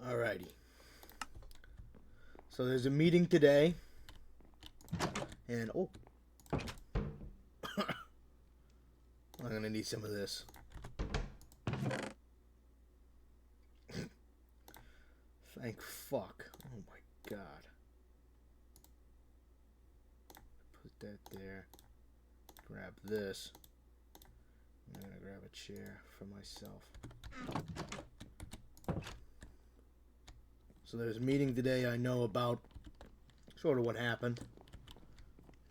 Alrighty. So there's a meeting today. And, oh. I'm gonna need some of this. Thank fuck. Oh my god. Put that there. Grab this. I'm gonna grab a chair for myself. So there's a meeting today I know about. Sort of what happened.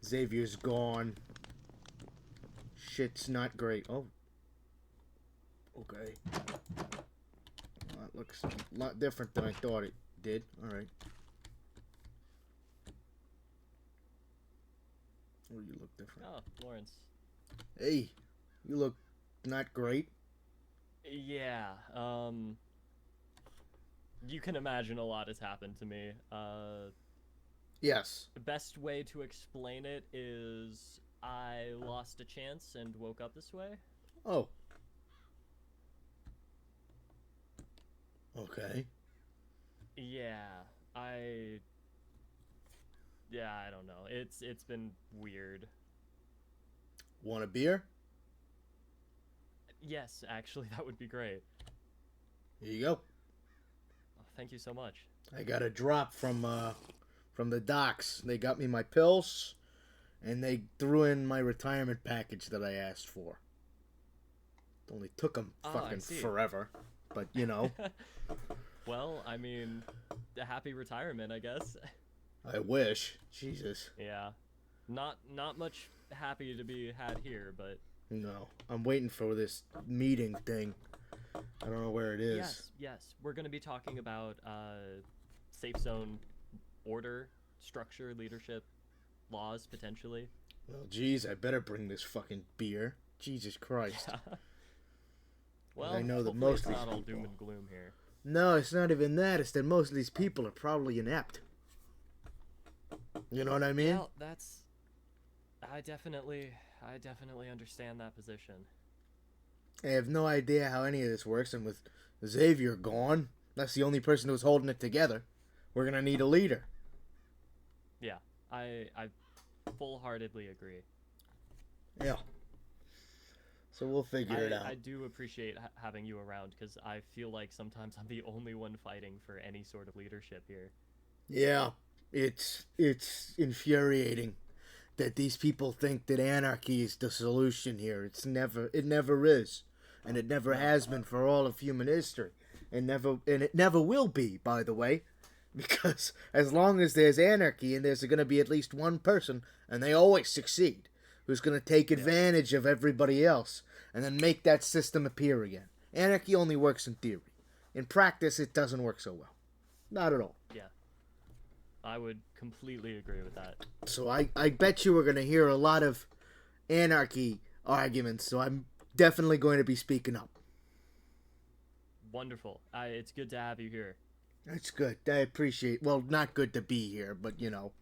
Xavier's gone. Shit's not great. Oh. Okay. Well, that looks a lot different than I thought it did. Alright. Oh, you look different. Oh, Lawrence. Hey, you look not great. Yeah, you can imagine a lot has happened to me. Yes. The best way to explain it is I lost a chance and woke up this way. Oh. Okay. Yeah, I don't know. It's been weird. Want a beer? Yes, actually, that would be great. Here you go. Oh, thank you so much. I got a drop from the docs. They got me my pills, and they threw in my retirement package that I asked for. It only took them fucking forever, but you know. Well, I mean, a happy retirement, I guess. I wish. Jesus. Yeah, not much happy to be had here, but. No, I'm waiting for this meeting thing. I don't know where it is. Yes. We're going to be talking about safe zone order, structure, leadership, laws, potentially. Well, geez, I better bring this fucking beer. Jesus Christ. Yeah. Well, I know that hopefully most it's of these not all people... doom and gloom here. No, it's not even that. It's that most of these people are probably inept. You know what I mean? Well, that's... I definitely understand that position. I have no idea how any of this works, and with Xavier gone, that's the only person who's holding it together. We're gonna need a leader. Yeah, I full-heartedly agree. Yeah. So we'll figure it out. I do appreciate having you around, because I feel like sometimes I'm the only one fighting for any sort of leadership here. Yeah, it's infuriating that these people think that anarchy is the solution here. It never is, and it never has been for all of human history, and it never will be, by the way, because as long as there's anarchy and there's going to be at least one person, and they always succeed, who's going to take advantage of everybody else and then make that system appear again. Anarchy only works in theory. In practice, it doesn't work so well. Not at all. Yeah. I would completely agree with that. So I bet you we're going to hear a lot of anarchy arguments, so I'm definitely going to be speaking up. Wonderful. It's good to have you here. That's good. I appreciate... Well, not good to be here, but, you know.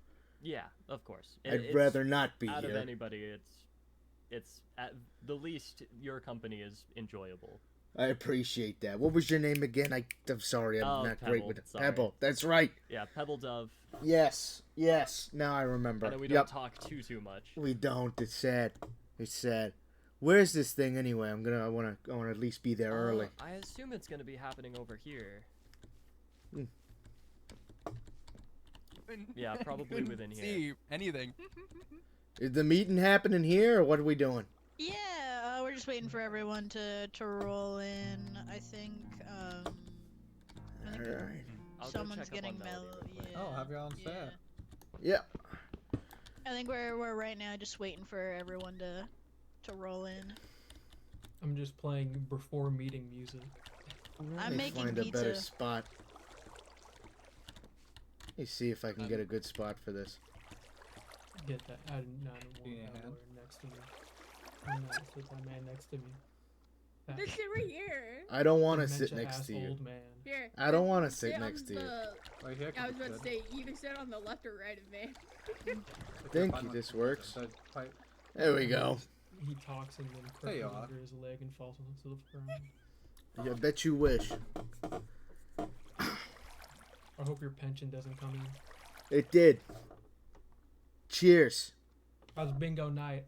Yeah, of course. I'd rather not be out here. Out of anybody, it's at the least your company is enjoyable. I appreciate that. What was your name again? I'm sorry, I'm not Pebble, great with it. sorry. Pebble, that's right. Yeah, Pebble Dove. Yes. Now I remember. I know we don't talk too much. We don't. It's sad. Where's this thing anyway? I want to at least be there early. I assume it's gonna be happening over here. Yeah, probably within here. See anything? Is the meeting happening here, or what are we doing? Yeah, we're just waiting for everyone to roll in. I think Alright. someone's getting mellow. Yeah. Oh, have you on set? Yeah. I think we're right now just waiting for everyone to roll in. I'm just playing before meeting music. I'm making find pizza. a better spot. Let me see if I can get a good spot for this. Get that. I don't want Yeah. next to me. I'm not sit my man next to me. This shit right here. I don't want to sit Dementia next ass to you. old man. Here. I don't want to sit on next to you. Right here. I was about to say, you can sit on the left or right of me. Think this works. So, pipe. There we go. He talks and then There you crumbles are. under his leg and falls onto the ground. I bet you wish. I hope your pension doesn't come in. It did. Cheers. How's bingo night?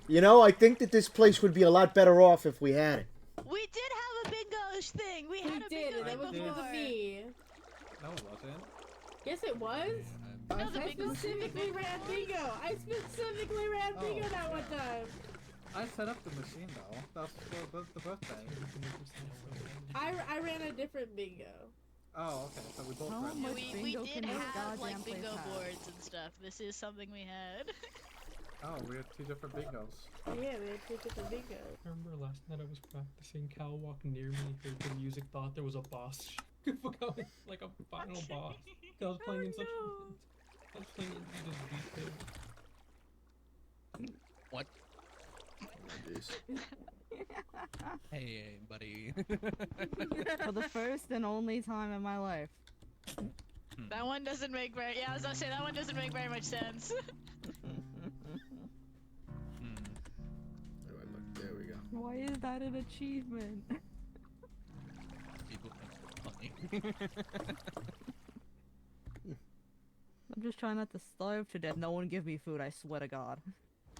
You know, I think that this place would be a lot better off if we had it. We did have a bingo thing. We had a bingo That was thing because before. of me. No, it wasn't. Yes, it was. No, the I bingo. specifically ran bingo. I specifically ran bingo that one time. I set up the machine though. That's for the birthday. I ran a different bingo. Oh, okay. So we both How ran. much We bingo did can this have goddamn like place bingo have? boards and stuff. This is something we had. Oh, we had 2 different bingos. Yeah, we had 2 different bingos. I remember last night I was practicing. Cal walked near me, heard the music, thought there was a boss. Going like a final boss. I was playing in such. I was playing in just beat. What? Jeez. Hey, buddy. For the first and only time in my life. That one doesn't make very. Yeah, I was gonna say that one doesn't make very much sense. There we go. Why is that an achievement? People think it's funny. I'm just trying not to starve to death. No one give me food, I swear to God.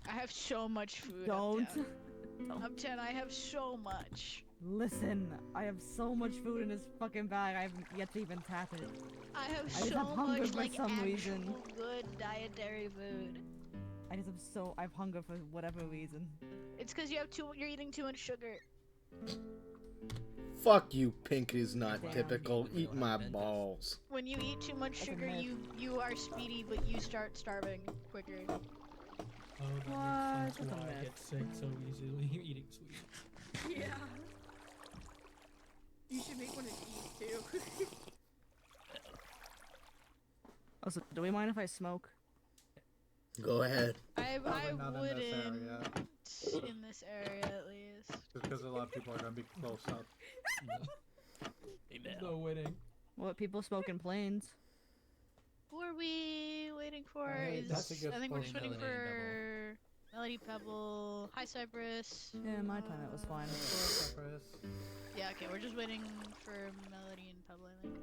I have so much food. Don't. I'm 10. I have so much. Listen, I have so much food in this fucking bag, I haven't yet to even tap it. I have just so have hunger much for like some actual reason. good dietary food. I just I have hunger for whatever reason. It's because you're eating too much sugar. Fuck you, Pink is not Damn. typical. Eat my balls. When you eat too much That's a sugar, myth. you are speedy, but you start starving quicker. Oh, that What? makes sense That's a why I myth. get sick so easily eating sweet. Yeah. You should make one of these too. Also, do we mind if I smoke? Go ahead. I Probably not in this wouldn't area. in this area at least. Just because a lot of people are gonna be close up. There's no winning. What, people smoke in planes? Who are we waiting for? that's a good I think we're point. just waiting Melody and for Melody Pebble. Hi Cypress. Yeah, my time it was fine. Cypress. Yeah, okay, we're just waiting for Melody and Pebble, I think.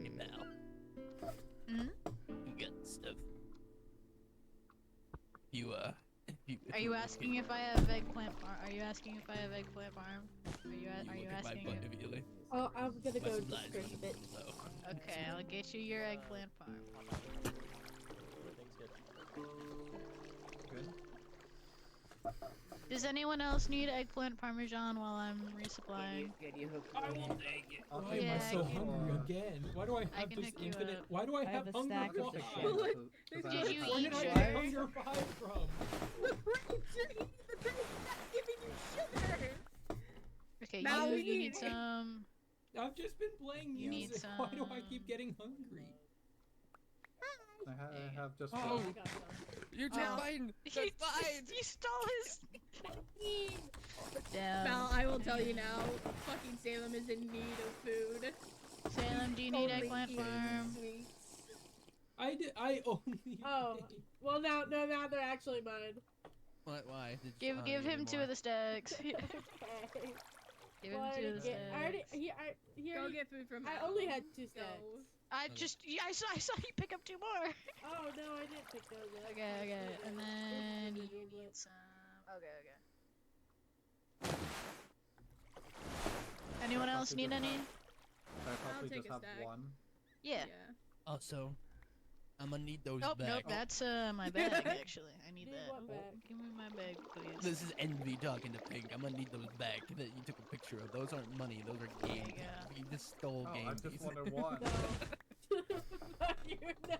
Hey, Mal. Mhm. You got stuff. You, Are you asking if I have eggplant farm? Are you asking if I have eggplant farm? Are you look at my asking? butt If... immediately. Oh, I'm gonna My go supplies are describe it. so. Okay, I'll get you your eggplant farm. Everything's good. Good. Does anyone else need eggplant parmesan while I'm resupplying? I will take it. I'll Why take am I Yeah, so I can- hungry again? Why do I have can this hook you infinite? up. Why do I I have have a hunger? stack of I'll the take shit. one, What? 'cause I Did have you time. Where eat did I sugar? get hunger 5 from? Okay, Now you we need need- some. I've just been playing You need music. Why do I some- keep getting hungry? I have just Oh. one. You're Oh. fine. That's fine. You stole his. Damn. Val, I will tell you now, fucking Salem is in need of food. Salem, do you need Only eggplant eating farm? sweets. I only. Oh. Well, now they're actually mine. What? Why? Did Give you give need him 2 more? of the stacks. Okay. Give Well, him I 2 of already the get- I already, stacks. he Go already, get food from I Val. only had 2 Go. stacks. I saw you pick up 2 more. Oh no, I didn't pick those up. Okay, and then you Individual, need but- some. Okay. Anyone else need any? I probably take just a have stack. one. Yeah. Also, I'm gonna need those Oh back. nope, that's my bag actually. I need Need that. what bag? Give me my bag, please. This is Envy talking to Pink. I'm gonna need those back that you took a picture of. Those aren't money. Those are game. you go. You just stole Oh, game I just pieces. wanted one. No. Fuck you now.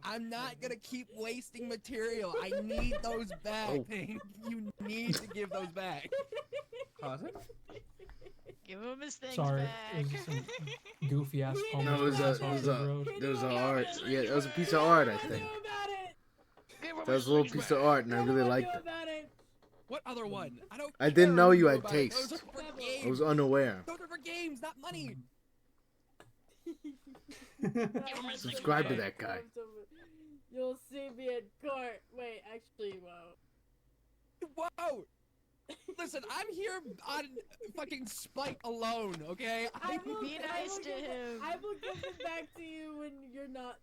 I'm not gonna keep wasting material. I need those back, Oh. Pink. You need to give those back. Pause it? Give him his things Sorry, back. it was some goofy ass No, No, homeless it was person a, across the road. there was a art. Yeah, it was a piece of art, I think. Give him That was his a little things piece back. of art, and I really liked it. What other one? I don't. I didn't care know what you had about it. taste. Those are for I games. was unaware. Those are for games, not money. Subscribe to that guy. You'll see me in court. Wait, actually, you won't. Whoa! Listen, I'm here on fucking spite alone, okay? I will, Be nice to him. I will give them back to you when you're not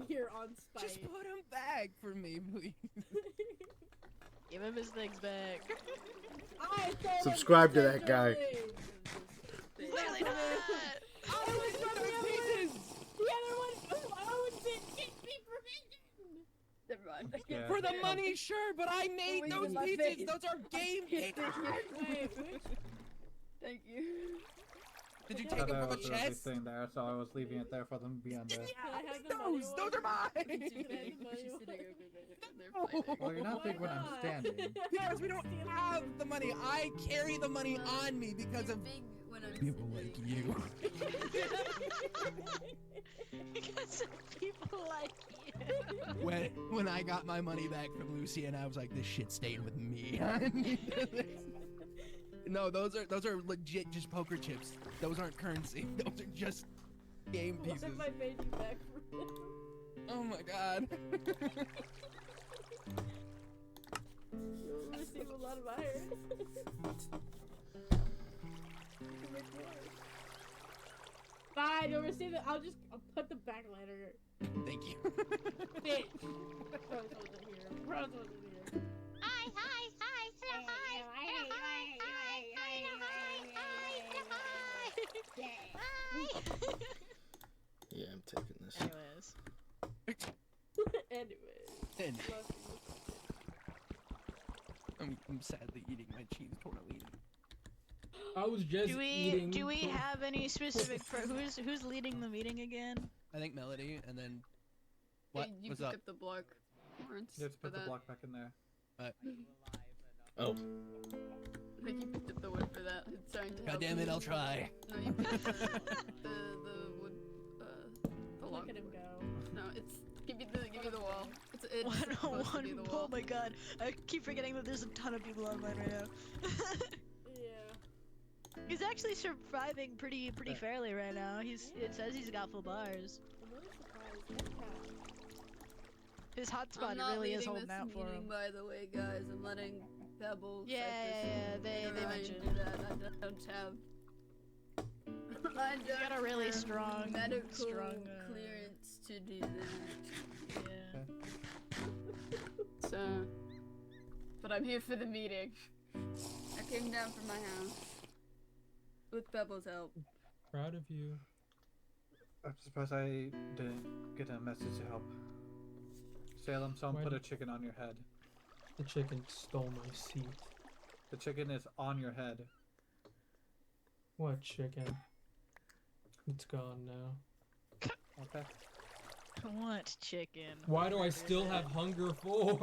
here on spite. Just put them back for me, please. Give him his things back. I told him Subscribe to that guy. Clearly not. I was from the other one. The other one. Oh, didn't get me permission. Never mind. Yeah. For the money, sure, but I made Wait, those my pieces. face. Those are game pieces. Wait, which? Thank you. Did you I take thought them there from a was a chest? thing there, so I was leaving it there for them to be under. Can I have the money Those one? are mine. She's Money sitting one. over there. They're No. fighting. Well, you're not big when I'm Why not? standing. Because we don't have the money. I carry the money on me because You're of big when I'm people sitting. like you. Because of people like you. When I got my money back from Lucy, and I was like, this shit's staying with me. I need this. No, those are legit just poker chips. Those aren't currency. Those are just game What pieces. if I paid you back for it? Oh my god. You'll receive a lot of iron. Fine, you'll receive it. I'll put them back later. Thank you. Bitch. Rose wasn't here. Rose wasn't here. Hi, hi, hi, hello, hi, hello, hi, hi, hi, hello, hi, hi, hi. Yeah, I'm taking this. Anyways. Anyways. And Love you. I'm sadly eating my cheese tortellini. I was just eating. Do we have any specific who's leading the meeting again? I think Melody, and then what? Hey, you What's pick up? up the block, Lawrence. You have to for put the that. block back in there. Oh, I think you picked up the wood for that. It's starting to God help damn you. it, I'll try. No, you picked up the wood, the log. Look at him go. No, it's give you the wall. It's One supposed to be the wall. Oh my god, I keep forgetting that there's a ton of people online right now. Yeah. He's actually surviving pretty fairly right now. It says he's got full bars. I'm really surprised. His I'm hotspot not really is leading holding this out for meeting, him. by the way, guys. I'm letting Pebbles. Yeah, they mentioned. Do that. I don't have. I He's got a really have strong medical uh, clearance to do that. Yeah. So, but I'm here for the meeting. I came down from my house with Pebbles' help. Proud of you. I'm surprised I didn't get a message to help. Salem, someone Why put a did- chicken on your head. The chicken stole my seat. The chicken is on your head. What chicken? It's gone now. Okay. What chicken? Why do I still have hunger for?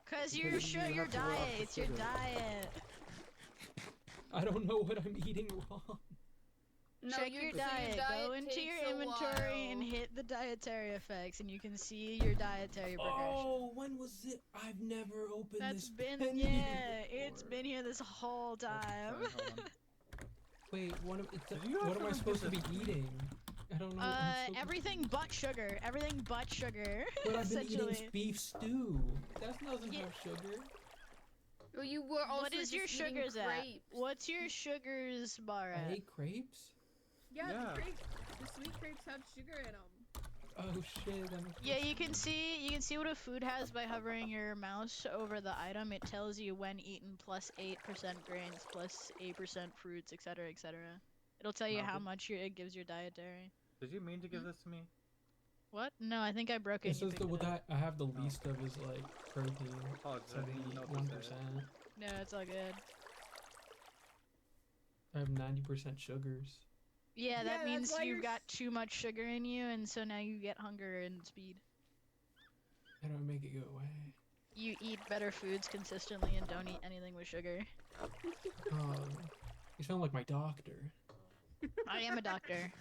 Cause Because your you your have to roll off diet. the It's your sugar. diet. I don't know what I'm eating wrong. No, Check you- your so diet. Go into takes your a inventory and while. hit the dietary effects, and you can see your dietary progression. Oh, when was it? I've never opened That's this been menu it's before. been here this whole time. Sorry, hold on. Wait, what Did you what am I actually supposed to get be eating? I don't know. I'm so Everything but sugar. Everything but sugar. But I've been eating essentially. beef stew. That doesn't Yeah. have sugar. Well, you were also What is your just eating sugars at? crepes. What's your sugars bar I at? ate crepes? Yeah, Yeah. the sweet crepes have sugar in them. Oh shit. Yeah, you can see what a food has by hovering your mouse over the item. It tells you when eaten plus 8% grains, plus 8% fruits, etc., etc. It'll tell you No, how but- much it gives your dietary. Did you mean to give this to me? What? No, I think I broke it. It and you says picked that it what up. I have the least of is like protein. Oh, I didn't even know what to say. 71%. No, it's all good. I have 90% sugars. Yeah, Yeah, that that's means why you've you're got too much sugar in you, and so now you get hunger and speed. How do I make it go away? You eat better foods consistently and don't eat anything with sugar. You sound like my doctor. I am a doctor.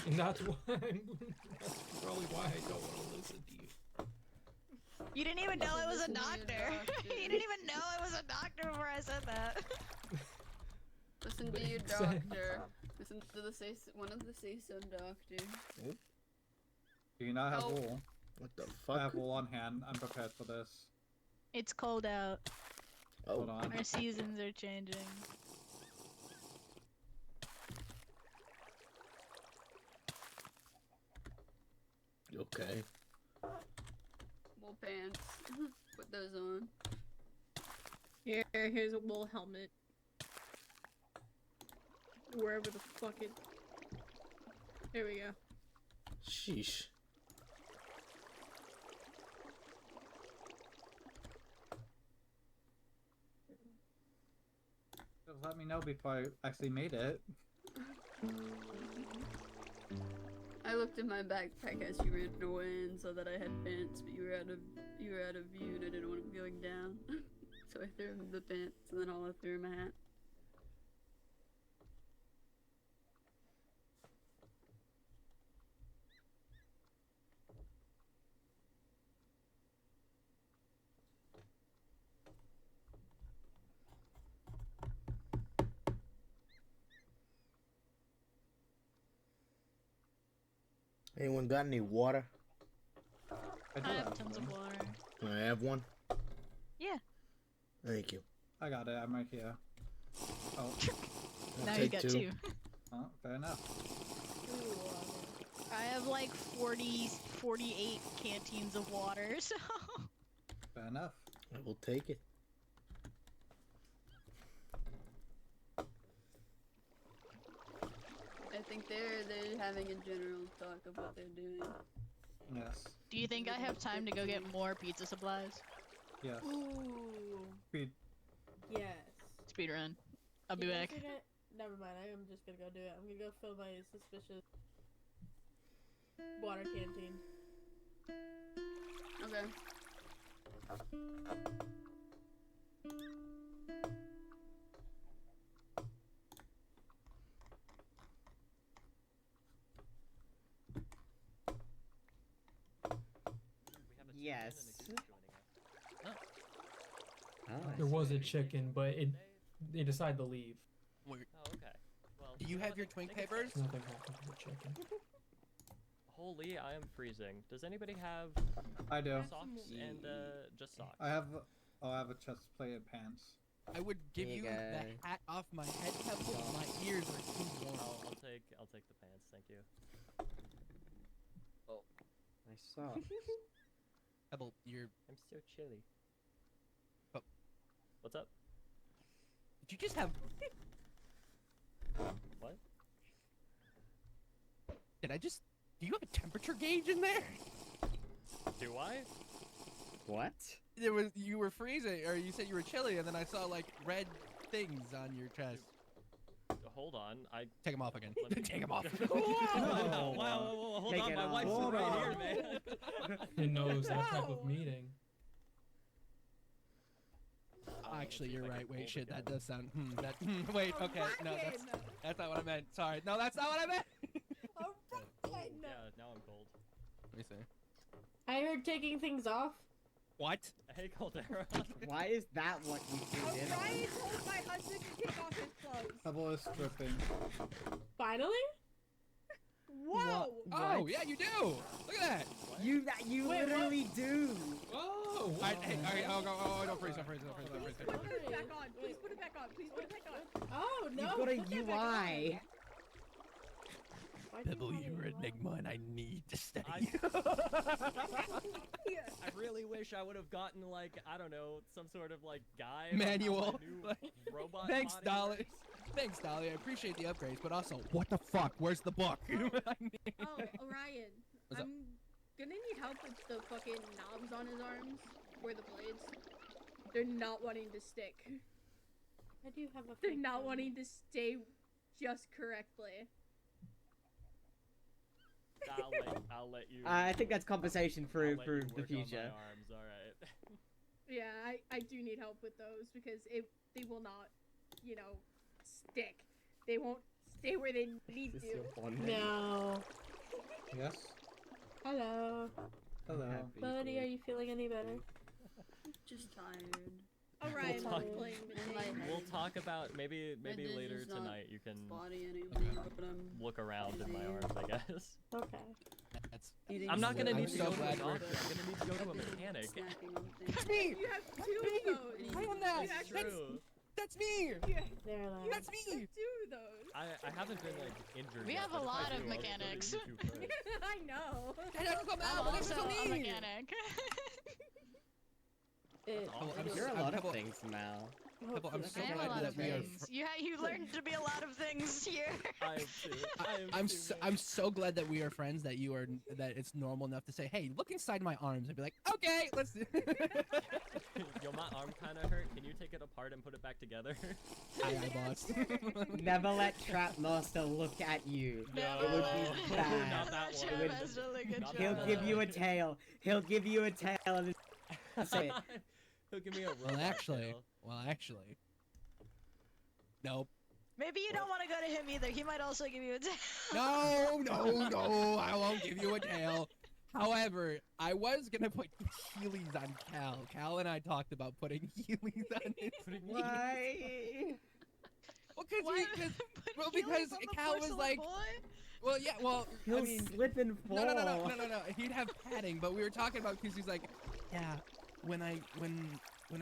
And that's why that's probably why I don't want to listen to you. You didn't even know I was a Listen to your doctor. doctor. You didn't even know I was a doctor before I said that. Listen to your Makes doctor. sense. Listen to the one of the say-so doctors. Do you not have Oh. wool? what the I fuck? have wool on hand. I'm prepared for this. It's cold out. Hold on. Our seasons are changing. Okay. Wool pants. Put those on. Here's a wool helmet. Wherever the fuck it. There we go. Sheesh. Just let me know before I actually made it. I looked in my backpack as you ran away and saw that I had pants, but you were out of view and I didn't want them going down. So I threw him the pants and then all I threw him a hat. Anyone got any water? I do I have tons of one. water. Can I have one? Yeah. Thank you. I got it. I'm right here. Oh, I'll Now you take got 2. 2. oh, fair enough. I have like 48 canteens of water, so. Fair enough. I will take it. I think they're having a general talk of what they're doing. Yes. Do you think I have time to go get more pizza supplies? Yes. Ooh. Speed. Yes. Speedrun. I'll be You guys back. are never mind. I am just gonna go do it. I'm gonna go fill my suspicious water canteen. Okay. We have a Yes. chicken and a goose joining us. Oh, I There was a see. chicken, but they decided to leave. Wait, Oh, okay. Well, do you know have what, your I twink think it's papers? Nothing happened to the chicken. Holy, I am freezing. Does anybody have I do. socks and just socks? I have. Oh, I have a chest plate and pants. I would give Here you you the go. hat off my head, Pebble. My ears are too warm. I'll take the pants. Thank you. My socks. Pebble, you're. I'm so chilly. Oh. What's up? Did you just have? What? Did I just? Do you have a temperature gauge in there? Do I? What? You were freezing, or you said you were chilly, and then I saw like red things on your chest. Hold on. I Take them off again. Let me- Take them off. Wow, wow, hold Take on. it My off. wife's Hold right on. here, man. He knows that type of meeting. Actually, see if you're I right. can Wait, hold shit, it that down. does sound. Wait, okay, no, that's not what I meant. Sorry, no, that's not what I meant. Yeah, now I'm cold. Let me see. I heard taking things off. What? Hey, Caldera. Why is that what you did? Orion told my husband to take off his clothes. Pebble is stripping. Finally? Whoa! Oh, yeah, you do. Look at that. You Wait, literally do. Oh, All right, hey, don't freeze, don't freeze, don't freeze, don't freeze. Put it back on. Please put it back on. Please put it back on. Oh no! You've got a put that back UI. on. Why do Pebble, have you're a an UI? enigma, and I need to study I- you. I really wish I would have gotten like I don't know some sort of like guide on how Manual. my new robot. Thanks, body Dolly. works. Thanks, Dolly. I appreciate the upgrades, but also, what the fuck? Where's the book? I need- Oh, Orion. What's up? I'm gonna need help with the fucking knobs on his arms, or the blades. They're not wanting to stick. I do have a. They're not wanting to stay just correctly. I'll let you. I think that's compensation for I'll let you the work on my future. arms, all right. Yeah, I do need help with those because they will not, you know, stick. They won't stay where they need Is this to. your bonding? No. Yes. Hello. Hello. Happy Buddy, for are you feeling any better? Just tired. Orion, We'll not talk- playing the And my thing. We'll talk about maybe My vision's later not tonight. You can Body anything, but I'm look around in my arms, I guess. Okay. That's. eating I'm not gonna I'm need to so go to a glad we're- doctor. I'm gonna need to go to a I've been mechanic. snacking on That's me! You have That's two me! of those. I am that! You That's actually- true. That's me! There, That's me! Two of those. I haven't been like injured. We yet, have a but if I lot do, of I'll go to mechanics. you two first. I know. That doesn't come I'm out, but also that's a me! mechanic. You're a lot of Pebble- things, Mal. Pebble, I'm so I am a glad lot that of we are. things. You learned to be a lot of things here. I am too. I'm so glad that we are friends. That you are. That it's normal enough to say, "Hey, look inside my arms," and be like, "Okay, let's." Yo, my arm kind of hurt. Can you take it apart and put it back together? Aye, boss. Never let Trapmaster look at you. Never It would let- be bad. Not that That one. Chad has done a good Not job. that He'll give you a tail. He'll give you a tail and say it. He'll give me a Well, robot actually, tail. nope. Maybe you don't want to go to him either. He might also give you a tail. No, I won't give you a tail. However, I was gonna put Heelys on Cal. Cal and I talked about putting Heelys on his. Why? Well, Why- because Heelys on the Cal was porcelain like, boy? well, yeah, well, He'll I mean, slip and fall. no. He'd have padding, but we were talking about because he's like, yeah, when I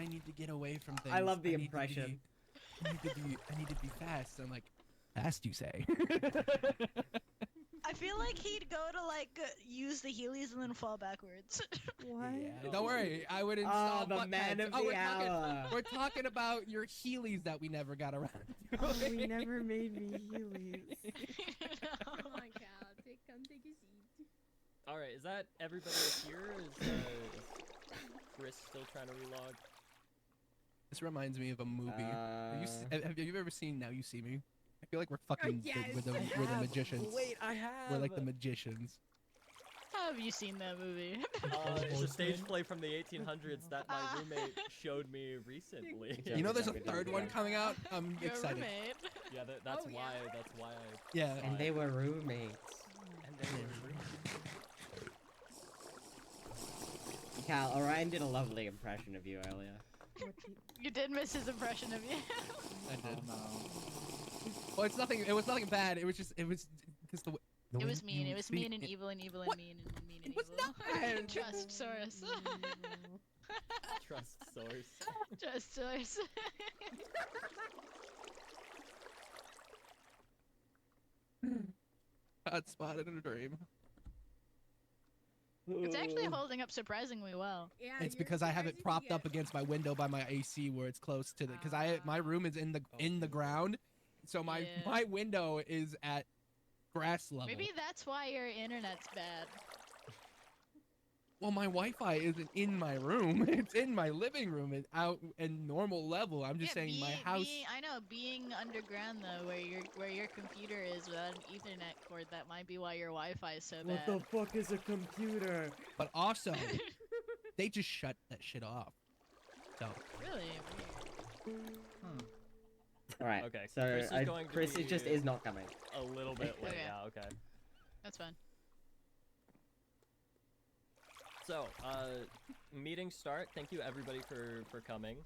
need to get away from things. I love the need to impression. I need to be fast. I'm like, fast, you say? I feel like he'd go to like use the Heelys and then fall backwards. What? Yeah, don't worry, I would Oh, install the butt man pads. of the hour. We're talking about your Heelys that we never got around to. Oh, we never made me Heelys. Come on, Cal. Come take a seat. All right, is that everybody here? Is Chris still trying to relog? This reminds me of a movie. Have you ever seen Now You See Me? I feel like we're fucking yes. we're the magicians. Wait, I have. We're like the magicians. Have you seen that movie? It's a stage play from the 1800s that my roommate showed me recently. You know, there's a third one coming out. I'm Your excited. roommate. Yeah, that's Oh, yeah. why. That's why I. Yeah. And they were roommates. And they were roommates. Cal, Orion did a lovely impression of you earlier. You did miss his impression of you. I did. Oh, no. Well, it's nothing. It was nothing bad. It was just. It was because the. It was mean. It was mean and evil and evil and What? mean and mean and It was evil. not. Trust source. Trust source. Trust source. Got spotted in a dream. It's actually holding up surprisingly well. Yeah, It's you're because I have it surprising propped to up get- against my window by my AC where it's close to the. Because my room is in the ground, so my Yeah. window is at grass level. Maybe that's why your internet's bad. Well, my Wi-Fi isn't in my room. It's in my living room and out and normal level. I'm just saying my house. I know, being underground though, where your computer is without an Ethernet cord, that might be why your Wi-Fi is so What bad. the fuck is a computer? But also, they just shut that shit off. So Really? Alright, Okay, so Chris is going to Chris be- just is not coming. A little bit late. Okay. Yeah. Okay. That's fine. So, meeting start. Thank you everybody for coming.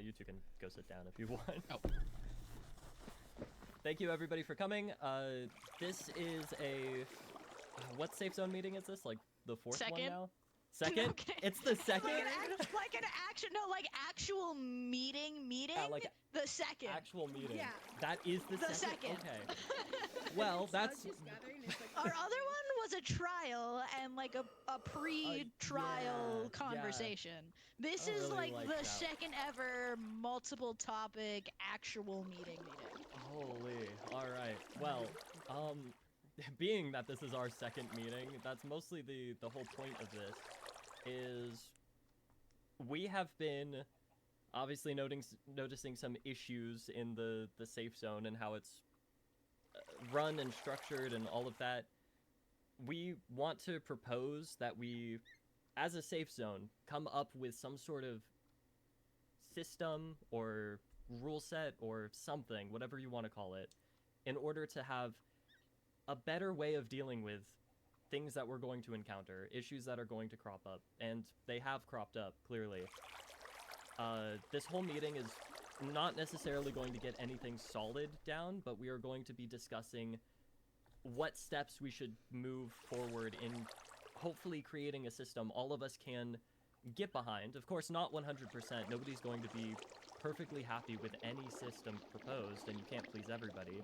You two can go sit down if you want. Oh. Thank you everybody for coming. This is a what safe zone meeting is this? Like the fourth one Second. now? Second? Okay. It's the second? Like an actual meeting. Yeah, like the second. actual meeting. Yeah. That is the, The second? second. Okay. Well, that's Just gathering, it's like- Our other one was a trial and like a pre-trial yeah. conversation. This I is really like like the that. second ever multiple topic actual meeting. holy. All right. Well, being that this is our second meeting, that's mostly the whole point of this is we have been obviously noticing some issues in the safe zone and how it's run and structured and all of that. We want to propose that we, as a safe zone, come up with some sort of system or rule set or something, whatever you want to call it, in order to have a better way of dealing with things that we're going to encounter, issues that are going to crop up, and they have cropped up, clearly. This whole meeting is not necessarily going to get anything solid down, but we are going to be discussing what steps we should move forward in hopefully creating a system all of us can get behind. Of course, not 100%. Nobody's going to be perfectly happy with any system proposed, and you can't please everybody.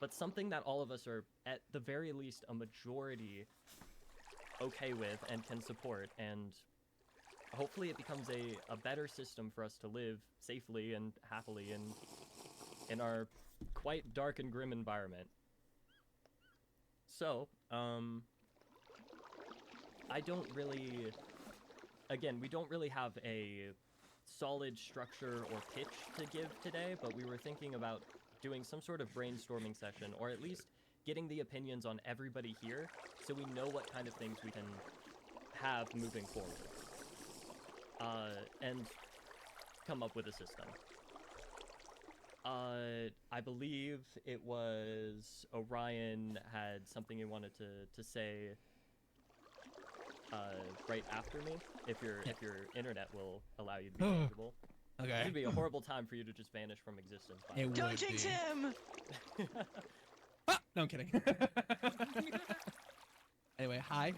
But something that all of us are, at the very least, a majority okay with and can support, and hopefully it becomes a better system for us to live safely and happily in our quite dark and grim environment. So, I don't really... Again, we don't really have a solid structure or pitch to give today, but we were thinking about doing some sort of brainstorming session, or at least getting the opinions on everybody here, so we know what kind of things we can have moving forward. And come up with a system. I believe it was Orion had something he wanted to say right after me, if your internet will allow you to be tangible. Okay. It would be a horrible time for you to just vanish from existence. By It Don't would jinx be. him! Ah, no, I'm kidding. Anyway, hi.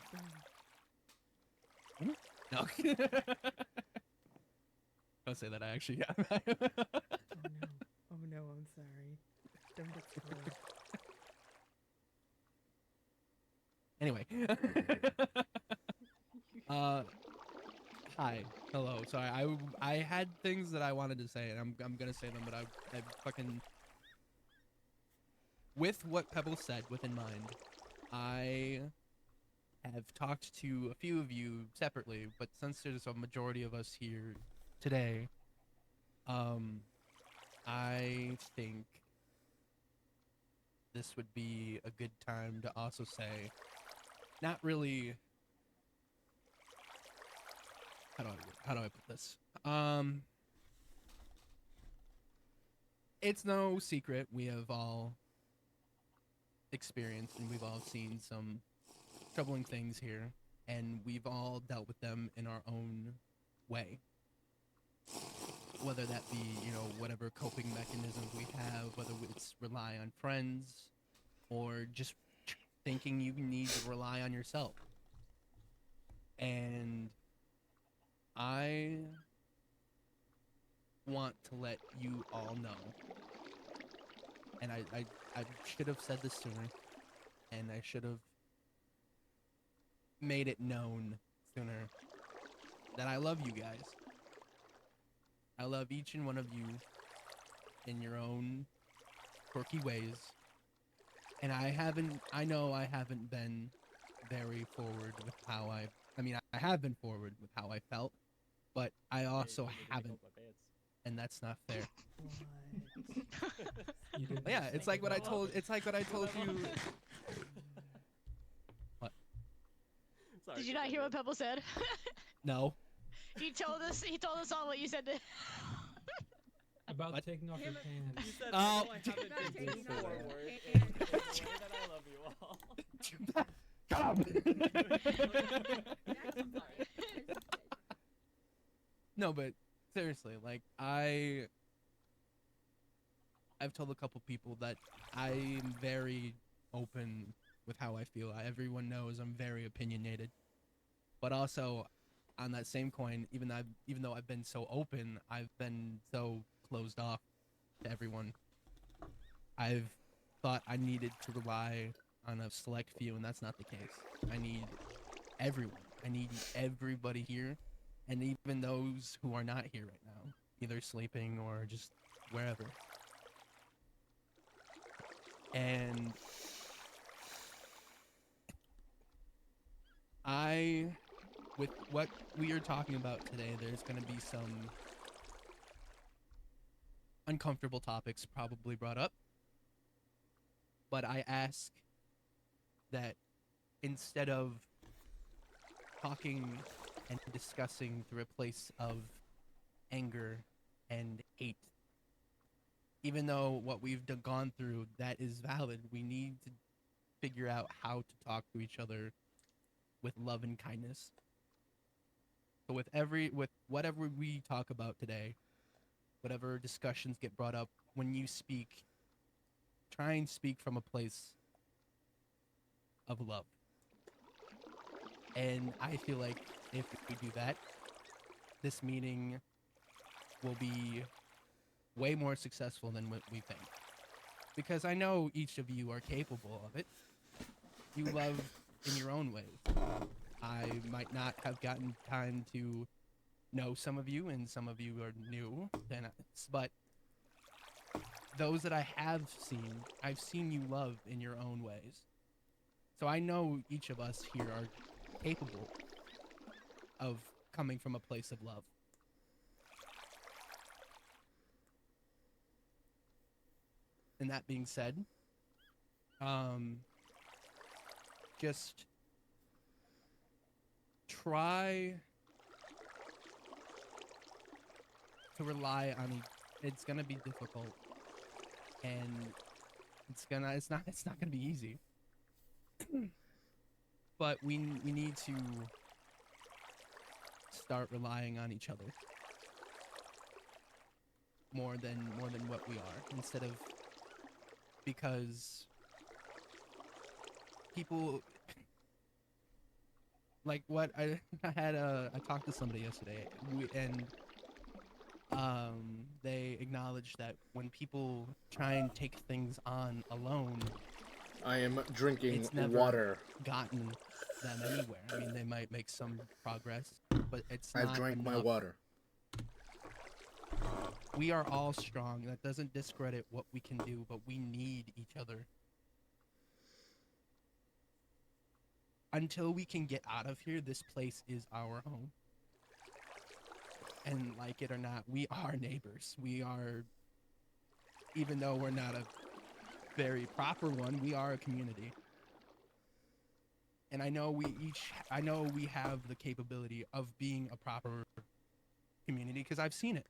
No. Don't say that. I actually got that. Oh no, I'm sorry. Don't explode. Anyway. Hi. Hello. Sorry. I had things that I wanted to say, and I'm gonna say them, but I fucking, with what Pebble said within mind, I have talked to a few of you separately, but since there's a majority of us here today, I think this would be a good time to also say, not really, how do I put this? It's no secret we have all experienced and we've all seen some troubling things here, and we've all dealt with them in our own way. Whether that be, you know, whatever coping mechanisms we have, whether it's rely on friends, or just thinking you need to rely on yourself. And I want to let you all know, and I should have said this sooner, and I should have made it known sooner, that I love you guys. I love each and one of you in your own quirky ways. And I know I haven't been very forward with how I have been forward with how I felt, but I also haven't, and that's not fair. Yeah, it's like what I told you. What? Sorry, Did you not hear what Pebble said? No. He told us all what you said to About What? taking off your pants. You said, Oh. "No, I haven't Not been taking off forward your in pants. the way that I love you all." Shut up. No, but seriously, like I've told a couple people that I am very open with how I feel. Everyone knows I'm very opinionated, but also on that same coin, even though I've been so open, I've been so closed off to everyone. I've thought I needed to rely on a select few, and that's not the case. I need everyone. I need everybody here, and even those who are not here right now, either sleeping or just wherever. And with what we are talking about today, there's going to be some uncomfortable topics probably brought up. But I ask that instead of talking and discussing through a place of anger and hate, even though what we've gone through, that is valid, we need to figure out how to talk to each other with love and kindness. So with whatever we talk about today, whatever discussions get brought up, when you speak, try and speak from a place of love. And I feel like if we do that, this meeting will be way more successful than what we think. Because I know each of you are capable of it. You love in your own ways. I might not have gotten time to know some of you, and some of you are new, but those that I have seen, I've seen you love in your own ways. So I know each of us here are capable of coming from a place of love. And that being said, just try to rely on it's gonna be difficult, and it's not gonna be easy. But we need to start relying on each other more than what we are, instead of, because people like what I talked to somebody yesterday, and they acknowledged that when people try and take things on alone, I am drinking it's never water. gotten them anywhere. I mean, they might make some progress, but it's not I've drank my enough. water. We are all strong. That doesn't discredit what we can do, but we need each other. Until we can get out of here, this place is our home. And like it or not, we are neighbors. We are, even though we're not a very proper one, we are a community. And I know we have the capability of being a proper community because I've seen it.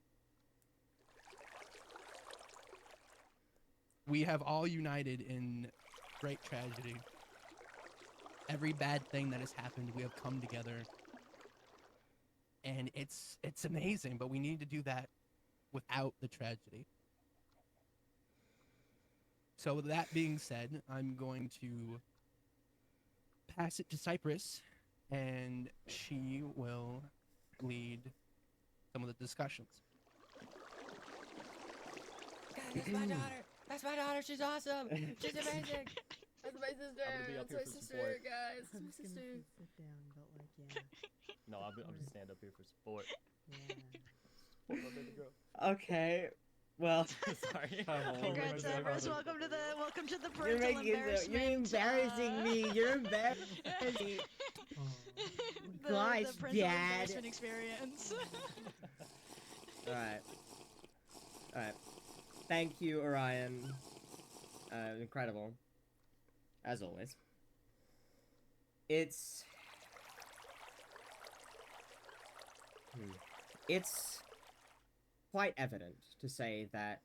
We have all united in great tragedy. Every bad thing that has happened, we have come together. And it's amazing, but we need to do that without the tragedy. So with that being said, I'm going to pass it to Cypress, and she will lead some of the discussions. Guys, that's my daughter. That's my daughter. She's awesome. She's amazing. That's my sister. I'm gonna be up That's here my for sister, support. guys. I That's was my gonna sister. say sit down, but like, yeah. No, I'm just stand up here for support. Yeah. Support my baby girl. Okay. Well, Sorry. Congrats, Cypress. Welcome to the you're parental making embarrassment. you're embarrassing me. You're embarrassing me. Gosh, the parental Dad. embarrassment experience. Alright. Thank you, Orion. Incredible. As always. It's quite evident to say that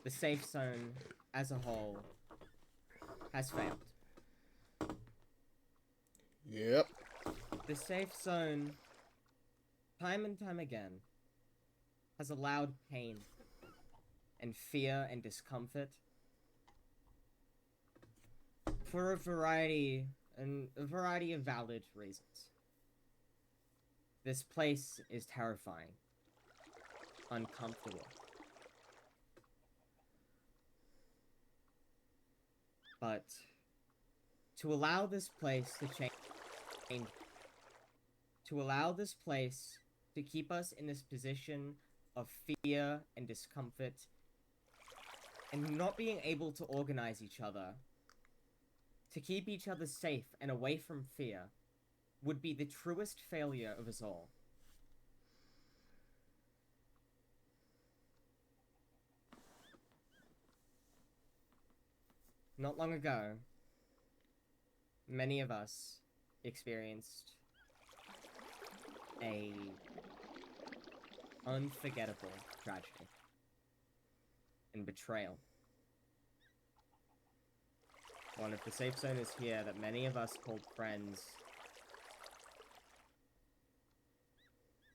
the safe zone as a whole has failed. Yep. The safe zone, time and time again, has allowed pain and fear and discomfort for a variety of valid reasons. This place is terrifying, uncomfortable. But to allow this place to change, to allow this place to keep us in this position of fear and discomfort and not being able to organize each other, to keep each other safe and away from fear, would be the truest failure of us all. Not long ago, many of us experienced a unforgettable tragedy and betrayal. One of the safe zoners here that many of us called friends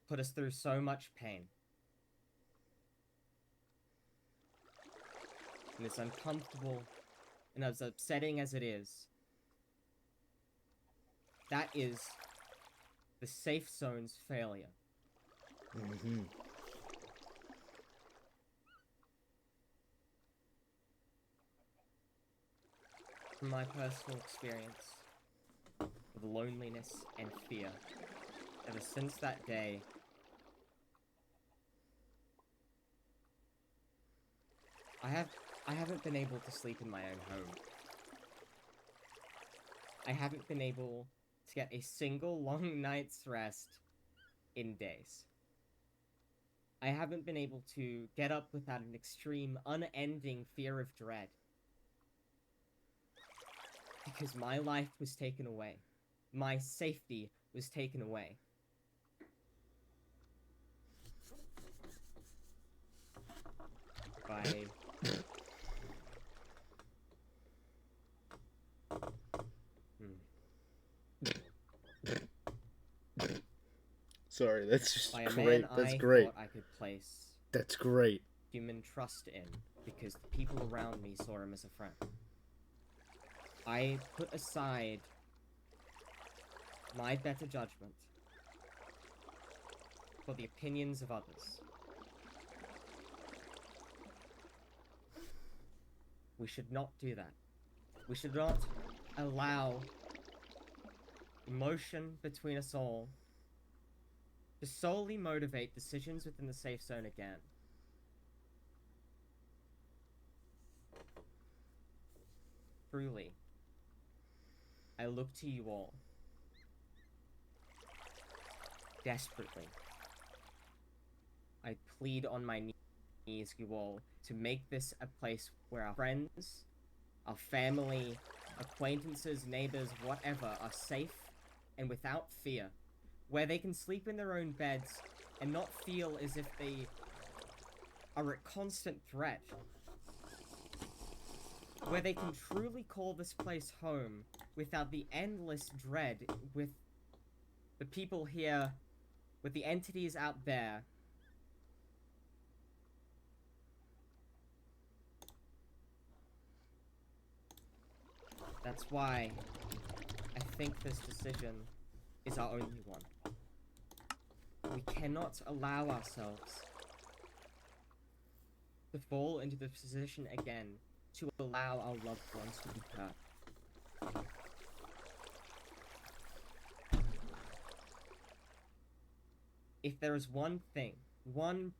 put us through so much pain. And it's uncomfortable and as upsetting as it is, that is the safe zone's failure. Mm-hmm. From my personal experience with loneliness and fear, ever since that day, I haven't been able to sleep in my own home. I haven't been able to get a single long night's rest in days. I haven't been able to get up without an extreme, unending fear of dread. Because my life was taken away. My safety was taken away. By... Sorry, that's just by a great. man That's I great. thought I could place That's great. human trust in, because the people around me saw him as a friend. I put aside my better judgment for the opinions of others. We should not do that. We should not allow emotion between us all to solely motivate decisions within the safe zone again. Truly, I look to you all desperately. I plead on my knees, you all, to make this a place where our friends, our family, acquaintances, neighbors, whatever, are safe and without fear. Where they can sleep in their own beds and not feel as if they are at constant threat. Where they can truly call this place home without the endless dread with the people here, with the entities out there. That's why I think this decision is our only one. We cannot allow ourselves to fall into the position again to allow our loved ones to be hurt. If there is one thing, one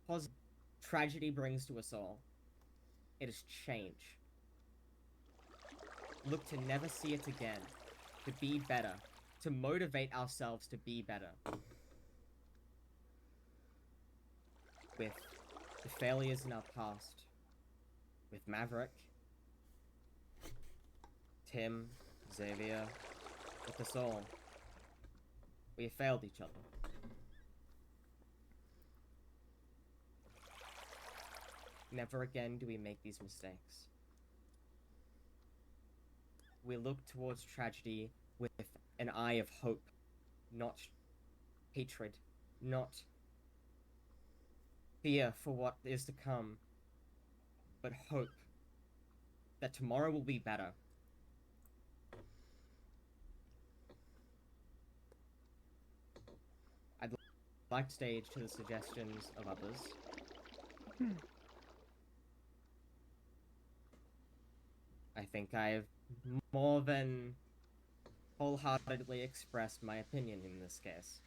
positive tragedy brings to us all, it is change. Look to never see it again, to be better, to motivate ourselves to be better. With the failures in our past, with Maverick, Tim, Xavier, with us all, we have failed each other. Never again do we make these mistakes. We look towards tragedy with an eye of hope, not hatred, not fear for what is to come, but hope that tomorrow will be better. I'd like to stage to the suggestions of others. I think I've more than wholeheartedly expressed my opinion in this case.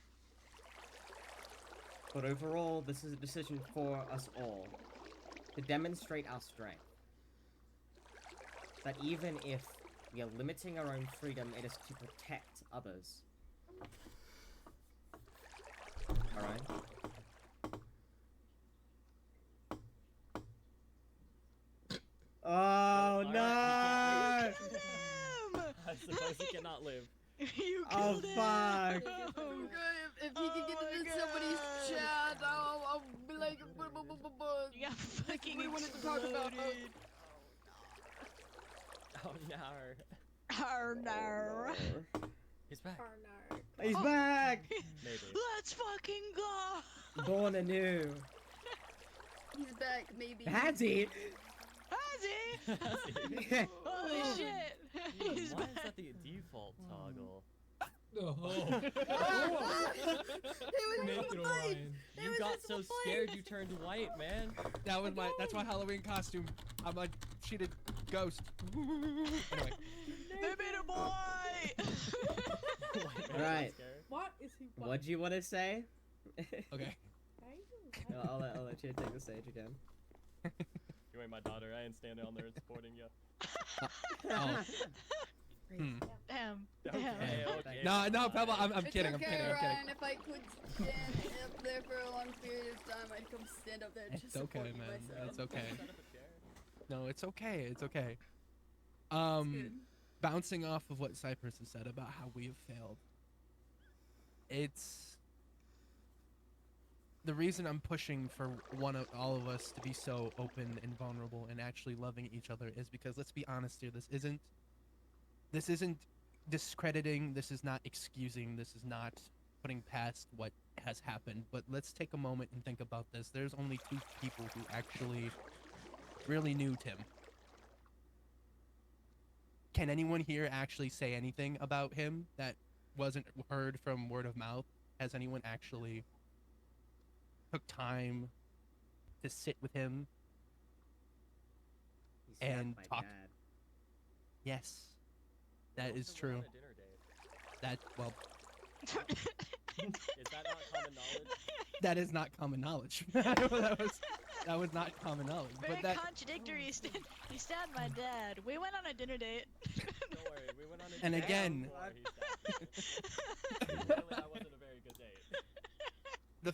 But overall, this is a decision for us all, to demonstrate our strength. That even if we are limiting our own freedom, it is to protect others. Alright? Oh no! I suppose he cannot live. You Oh killed fuck! If he can get into somebody's chat, I'll be like, You got fucking we wanted to talk about. exploded. Oh no. Oh no. He's back. He's back! Maybe. Let's fucking go! Born anew. He's back, maybe. Has he? Has he? Holy shit! He's Why back. is that the default toggle? Oh. Naked Orion. You got so scared you turned white, man. That's my Halloween costume. I'm a cheated ghost. Anyway. They made a boy! Alright. What is he? What do you want to say? Okay. I'll let you take the stage again. You ain't my daughter. I ain't standing on there and supporting you. Damn. Okay. No, Pebble, I'm It's kidding. okay, I'm kidding. Ryan. If I could stand up there for a long period of time, I'd come stand up there and just It's okay, support you man. myself. It's okay. No, it's okay. It's okay. good. Bouncing off of what Cypress has said about how we have failed. It's the reason I'm pushing for all of us to be so open and vulnerable and actually loving each other is because, let's be honest here, this isn't discrediting, this is not excusing, this is not putting past what has happened, but let's take a moment and think about this. There's only 2 people who actually really knew Tim. Can anyone here actually say anything about him that wasn't heard from word of mouth? Has anyone actually took time to sit with him and talk? Dad. Yes, that is true. That Is that not common knowledge? that is not common knowledge. that was not common knowledge. Very But that contradictory. He stabbed my dad. We went on a dinner date. Don't worry, we went on a And date again- before he stabbed me. Clearly, that wasn't a very good date. the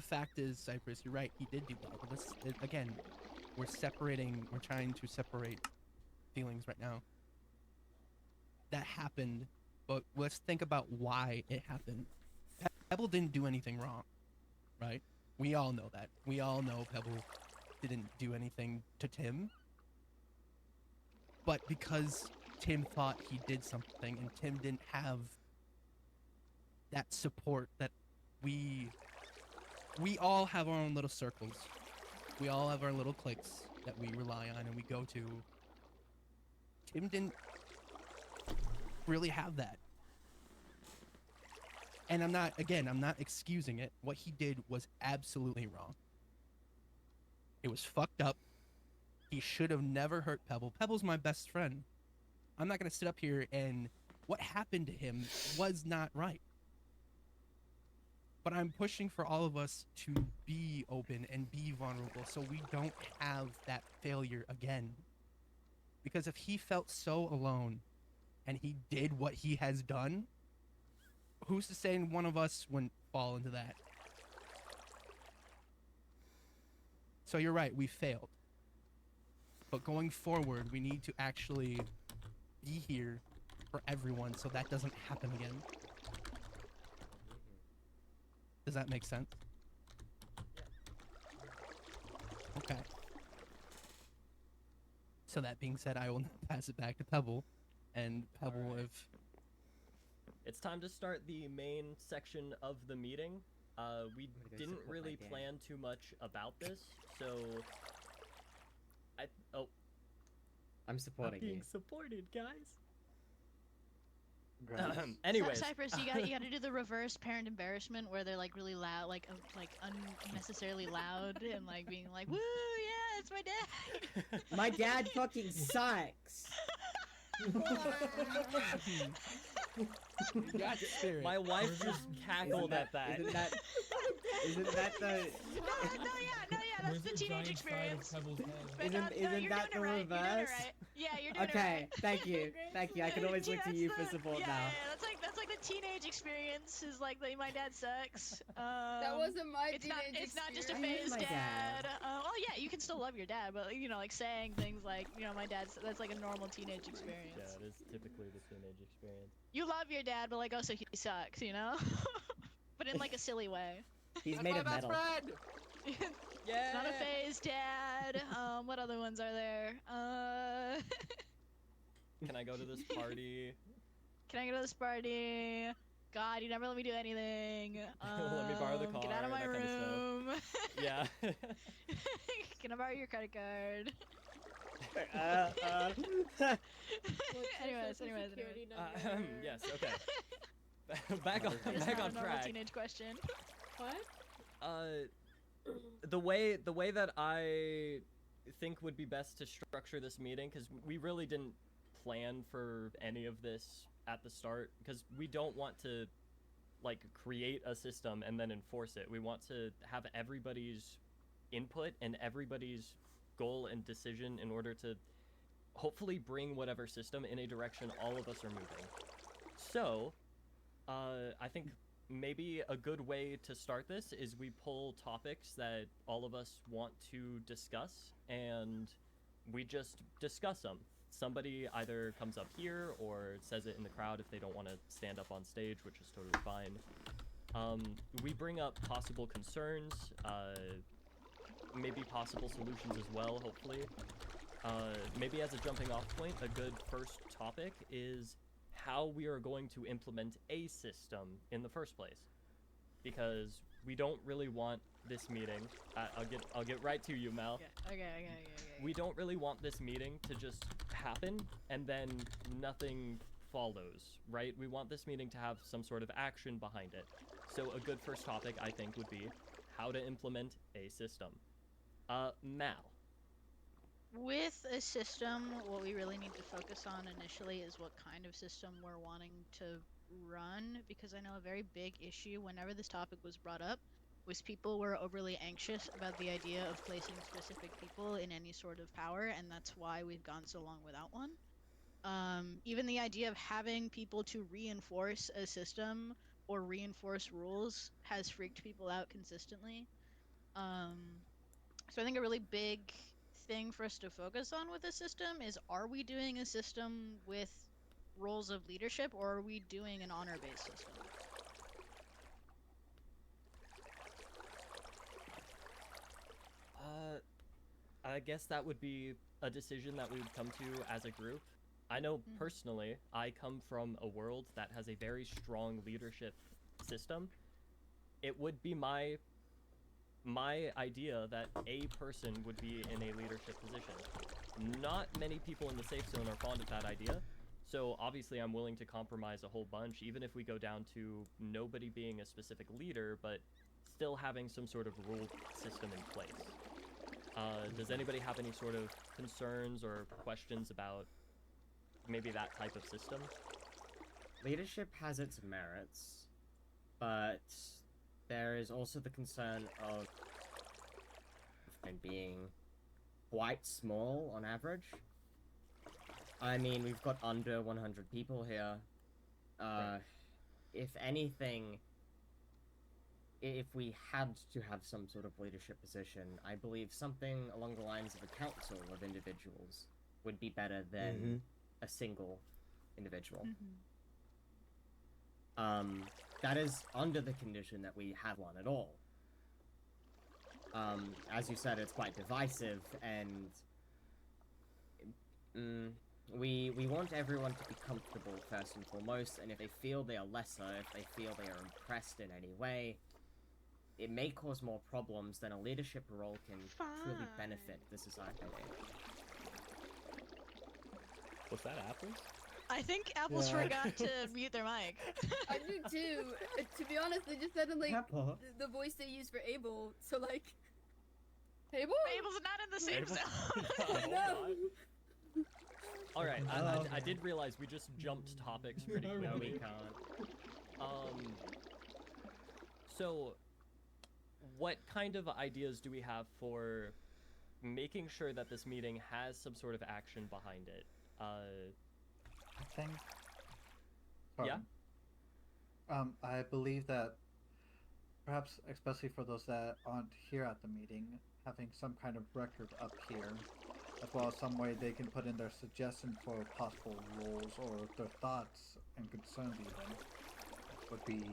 fact is, Cypress, you're right. He did do that. But again, we're trying to separate feelings right now. That happened, but let's think about why it happened. Pebble didn't do anything wrong, right? We all know that. We all know Pebble didn't do anything to Tim. But because Tim thought he did something and Tim didn't have that support that we all have our own little circles. We all have our little cliques that we rely on and we go to. Tim didn't really have that. And I'm not excusing it. What he did was absolutely wrong. It was fucked up. He should have never hurt Pebble. Pebble's my best friend. I'm not gonna sit up here and what happened to him was not right. But I'm pushing for all of us to be open and be vulnerable so we don't have that failure again. Because if he felt so alone and he did what he has done, who's to say one of us wouldn't fall into that? So you're right, we failed. But going forward, we need to actually be here for everyone so that doesn't happen again. Does that make sense? Okay. So that being said, I will now pass it back to Pebble. And Pebble, Alright. if... It's time to start the main section of the meeting. We go didn't support my really dad. plan too much about this, so... I'm supporting you. supported, guys. Right. Anyways. Cypress, you gotta do the reverse parent embarrassment where they're like really loud, like unnecessarily loud, and like being like, "Woo, yeah, it's my dad." My dad fucking sucks. You got spirit. My wife just cackled at that. Isn't that the? No, that's Where's the the teenage giant experience. side of Pebble's head? But Isn't you're that doing the it right. You're doing it reverse? right. Yeah, you're doing it Okay, right. thank you. I can always look to you for support yeah, now. Yeah, that's like the teenage experience is like my dad sucks. That wasn't my It's teenage not just a experience. phase my dad. dad. Well, yeah, you can still love your dad, but like saying things like my dad's that's like a normal teenage experience. Yeah, it is typically the teenage experience. You love your dad, but like also he sucks, but in like a silly way. He's made of metal. Yeah. Not a phase dad. What other ones are there? Can I go to this party? Can I go to this party? God, you never let me do anything. Let me borrow the car. Get out of my that kind of room. stuff. Yeah. Can I borrow your credit card? Anyways. Yes. Okay. back on It's back not on a normal track. teenage question. What? The way that I think would be best to structure this meeting, because we really didn't plan for any of this at the start, because we don't want to like create a system and then enforce it. We want to have everybody's input and everybody's goal and decision in order to hopefully bring whatever system in a direction all of us are moving. So, I think maybe a good way to start this is we pull topics that all of us want to discuss, and we just discuss them. Somebody either comes up here or says it in the crowd if they don't want to stand up on stage, which is totally fine. We bring up possible concerns, maybe possible solutions as well, hopefully. Maybe as a jumping off point, a good first topic is how we are going to implement a system in the first place. Because we don't really want this meeting, I'll get right to you, Mal. Okay. We don't really want this meeting to just happen and then nothing follows, right? We want this meeting to have some sort of action behind it. So a good first topic, I think, would be how to implement a system. Mal. With a system, what we really need to focus on initially is what kind of system we're wanting to run, because I know a very big issue whenever this topic was brought up was people were overly anxious about the idea of placing specific people in any sort of power, and that's why we've gone so long without one. Even the idea of having people to reinforce a system or reinforce rules has freaked people out consistently. So I think a really big thing for us to focus on with a system is, are we doing a system with roles of leadership, or are we doing an honor-based system? I guess that would be a decision that we would come to as a group. I know personally, I come from a world that has a very strong leadership system. It would be my idea that a person would be in a leadership position. Not many people in the safe zone are fond of that idea, so obviously I'm willing to compromise a whole bunch, even if we go down to nobody being a specific leader, but still having some sort of rule system in place. Does anybody have any sort of concerns or questions about maybe that type of system? Leadership has its merits, but there is also the concern of being quite small on average. I mean, we've got under 100 people here. Right. If anything, if we had to have some sort of leadership position, I believe something along the lines of a council of individuals would be better than a single individual. That is under the condition that we have one at all. As you said, it's quite divisive, and we want everyone to be comfortable first and foremost, and if they feel they are lesser, if they feel they are impressed in any way, it may cause more problems than a leadership role can truly benefit the society. Was that Apples? I think Apples forgot to mute their mic. I do too. To be honest, they just sounded like Apple. the voice they use for Abel. So like, Abel? Abel's not in the same zone. No. All right, I did realize we just jumped topics pretty quickly. No, we can't. So, what kind of ideas do we have for making sure that this meeting has some sort of action behind it? I think. Yeah? I believe that perhaps, especially for those that aren't here at the meeting, having some kind of record up here, as well as some way they can put in their suggestion for possible rules or their thoughts and concerns even, would be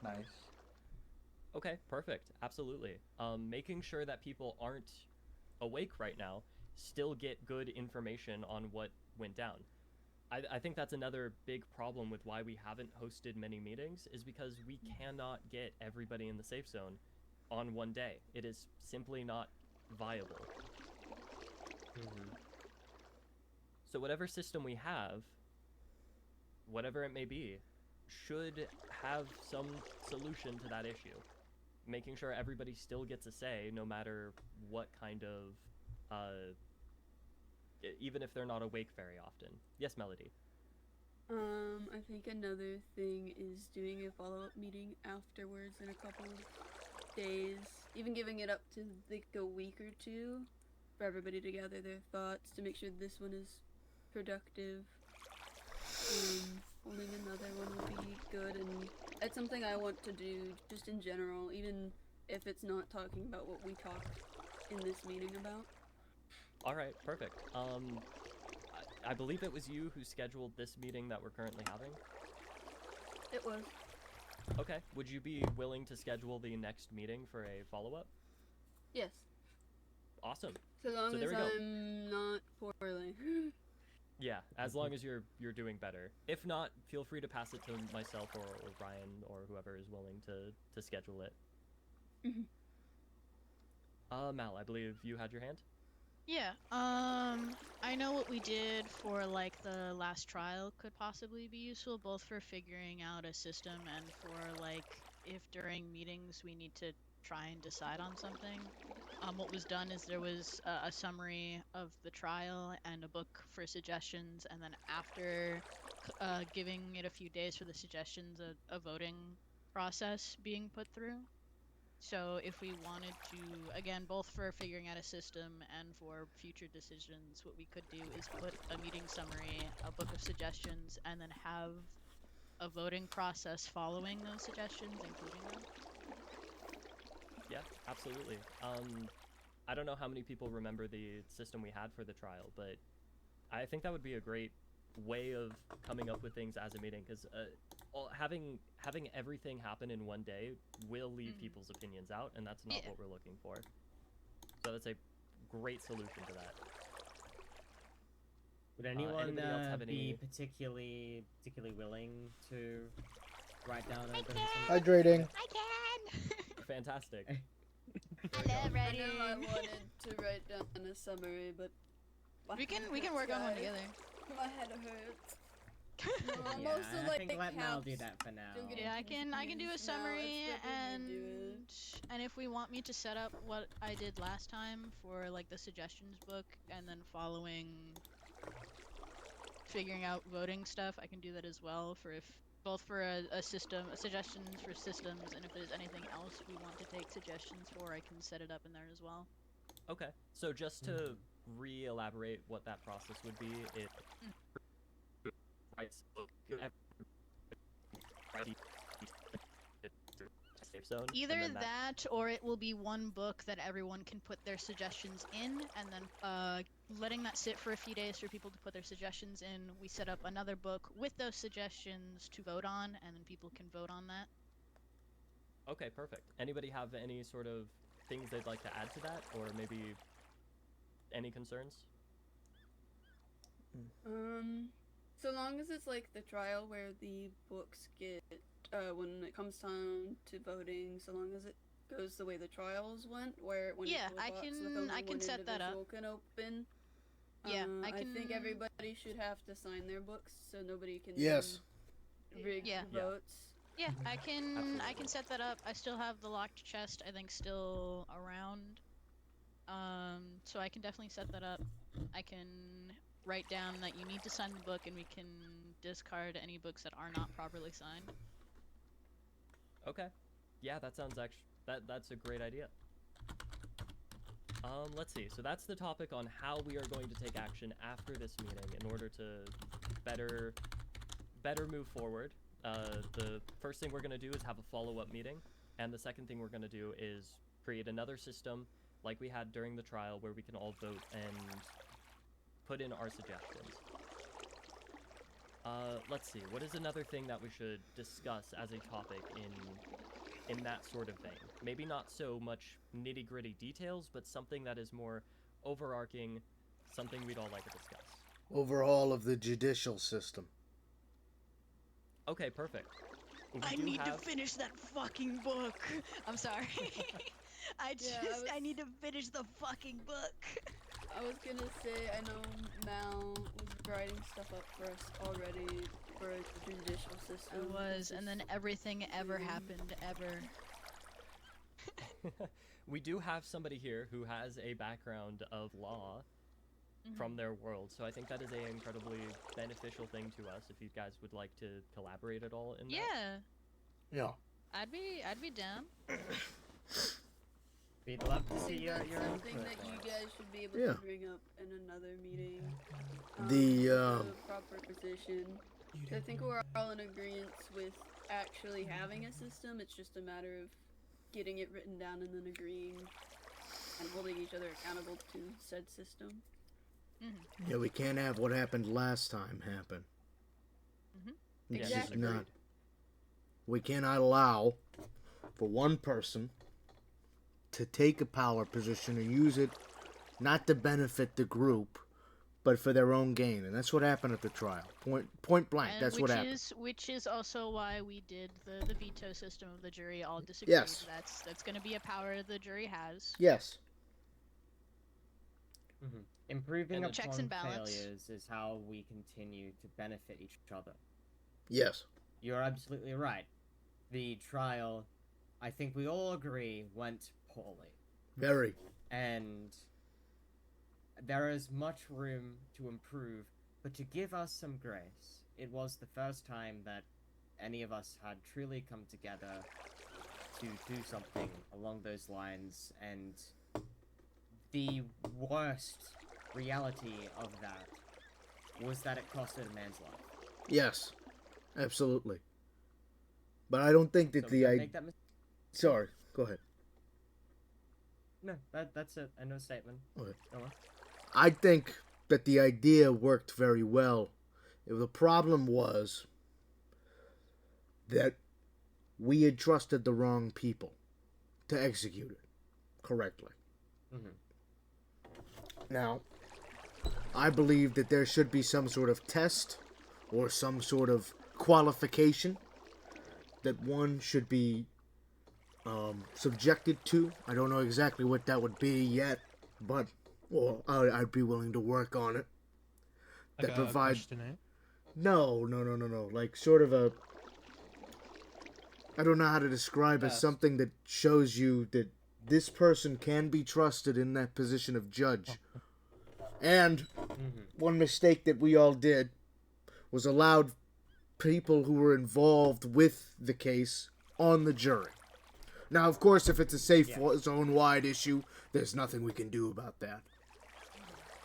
nice. Okay, perfect. Absolutely. Making sure that people aren't awake right now still get good information on what went down. I think that's another big problem with why we haven't hosted many meetings, is because we cannot get everybody in the safe zone on one day. It is simply not viable. So whatever system we have, whatever it may be, should have some solution to that issue. Making sure everybody still gets a say, no matter what kind of, even if they're not awake very often. Yes, Melody? I think another thing is doing a follow-up meeting afterwards in a couple of days, even giving it up to like a week or two for everybody to gather their thoughts to make sure this one is productive. Holding another one would be good, and it's something I want to do just in general, even if it's not talking about what we talked in this meeting about. Alright, perfect. I believe it was you who scheduled this meeting that we're currently having? It was. Okay, would you be willing to schedule the next meeting for a follow-up? Yes. Awesome. So long So there as we go. I'm not poorly. Yeah, as long as you're doing better. If not, feel free to pass it to myself or Ryan or whoever is willing to schedule it. Mal, I believe you had your hand? Yeah, I know what we did for, like, the last trial could possibly be useful, both for figuring out a system and for, like, if during meetings we need to try and decide on something. What was done is there was a summary of the trial and a book for suggestions, and then after giving it a few days for the suggestions, a voting process being put through. So if we wanted to, again, both for figuring out a system and for future decisions, what we could do is put a meeting summary, a book of suggestions, and then have a voting process following those suggestions, including them. Yeah, absolutely. I don't know how many people remember the system we had for the trial, but I think that would be a great way of coming up with things as a meeting, because having everything happen in one day will leave people's opinions out, and that's not what we're looking for. So that's a great solution to that. Would anyone anybody else have any... be particularly willing to write down a bit of Hydrating. I can! Fantastic. I love writing. I know I wanted to write down a summary, but we can work on one together. My head hurts. I'm Yeah, also I like think let Mal do that for now. Yeah, I can do a summary, and if we want me to set up what I did last time for like the suggestions book, and then figuring out voting stuff, I can do that as well for both for a system, suggestions for systems, and if there's anything else we want to take suggestions for, I can set it up in there as well. Okay, so just to re-elaborate what that process would be, it either that, or it will be one book that everyone can put their suggestions in, and then letting that sit for a few days for people to put their suggestions in. We set up another book with those suggestions to vote on, and then people can vote on that. Okay, perfect. Anybody have any sort of things they'd like to add to that, or maybe any concerns? So long as it's like the trial where the books get, when it comes time to voting, so long as it goes the way the trials went, where it went into a box with only I can one set that up. individual can open. Yeah, I think everybody should have to sign their books, so nobody can rig votes. Yeah, I can set that up. I still have the locked chest, I think, still around. So I can definitely set that up. I can write down that you need to sign the book, and we can discard any books that are not properly signed. Okay. Yeah, that sounds that's a great idea. Let's see. So that's the topic on how we are going to take action after this meeting in order to better move forward. The first thing we're going to do is have a follow-up meeting, and the second thing we're going to do is create another system like we had during the trial where we can all vote and put in our suggestions. Let's see, what is another thing that we should discuss as a topic in that sort of vein? Maybe not so much nitty-gritty details, but something that is more overarching, something we'd all like to discuss. Overhaul of the judicial system. Okay, perfect. I need to finish that fucking book. I'm sorry. I need to finish the fucking book. I was gonna say, I know Mal was writing stuff up for us already for a judicial system. I was, and then everything ever happened ever. We do have somebody here who has a background of law from their world, so I think that is an incredibly beneficial thing to us. If you guys would like to collaborate at all in that. Yeah. I'd be down. We'd love to I see think your that's something input. that you guys should be able Yeah. to bring up in another meeting. The proper position. I think we're all in agreement with actually having a system. It's just a matter of getting it written down and then agreeing and holding each other accountable to said system. Yeah, we can't have what happened last time happen. It's just Exactly. not. We cannot allow for one person to take a power position and use it not to benefit the group, but for their own gain. And that's what happened at the trial. Point blank, And that's what happened. Which is also why we did the veto system of the jury. All disagreed. Yes. That's going to be a power the jury has. Yes. Improving And checks upon and balance. failures is how we continue to benefit each other. Yes. You're absolutely right. The trial, I think we all agree, went poorly. Very. And there is much room to improve, but to give us some grace, it was the first time that any of us had truly come together to do something along those lines, and the worst reality of that was that it costed a man's life. Yes. Absolutely. But I don't think that So the don't idea. make that Sorry, go ahead. No, that's it. I know statement. Okay. Go on. I think that the idea worked very well. The problem was that we had trusted the wrong people to execute it correctly. Now, I believe that there should be some sort of test or some sort of qualification that one should be subjected to. I don't know exactly what that would be yet, but I'd be willing to work on it. Like that a provide. questionnaire? No. Like sort of a. I don't know how to describe it. Test. Something that shows you that this person can be trusted in that position of judge. And one mistake that we all did was allowed people who were involved with the case on the jury. Now, of course, if it's a safe zone-wide issue, there's nothing we can do about that.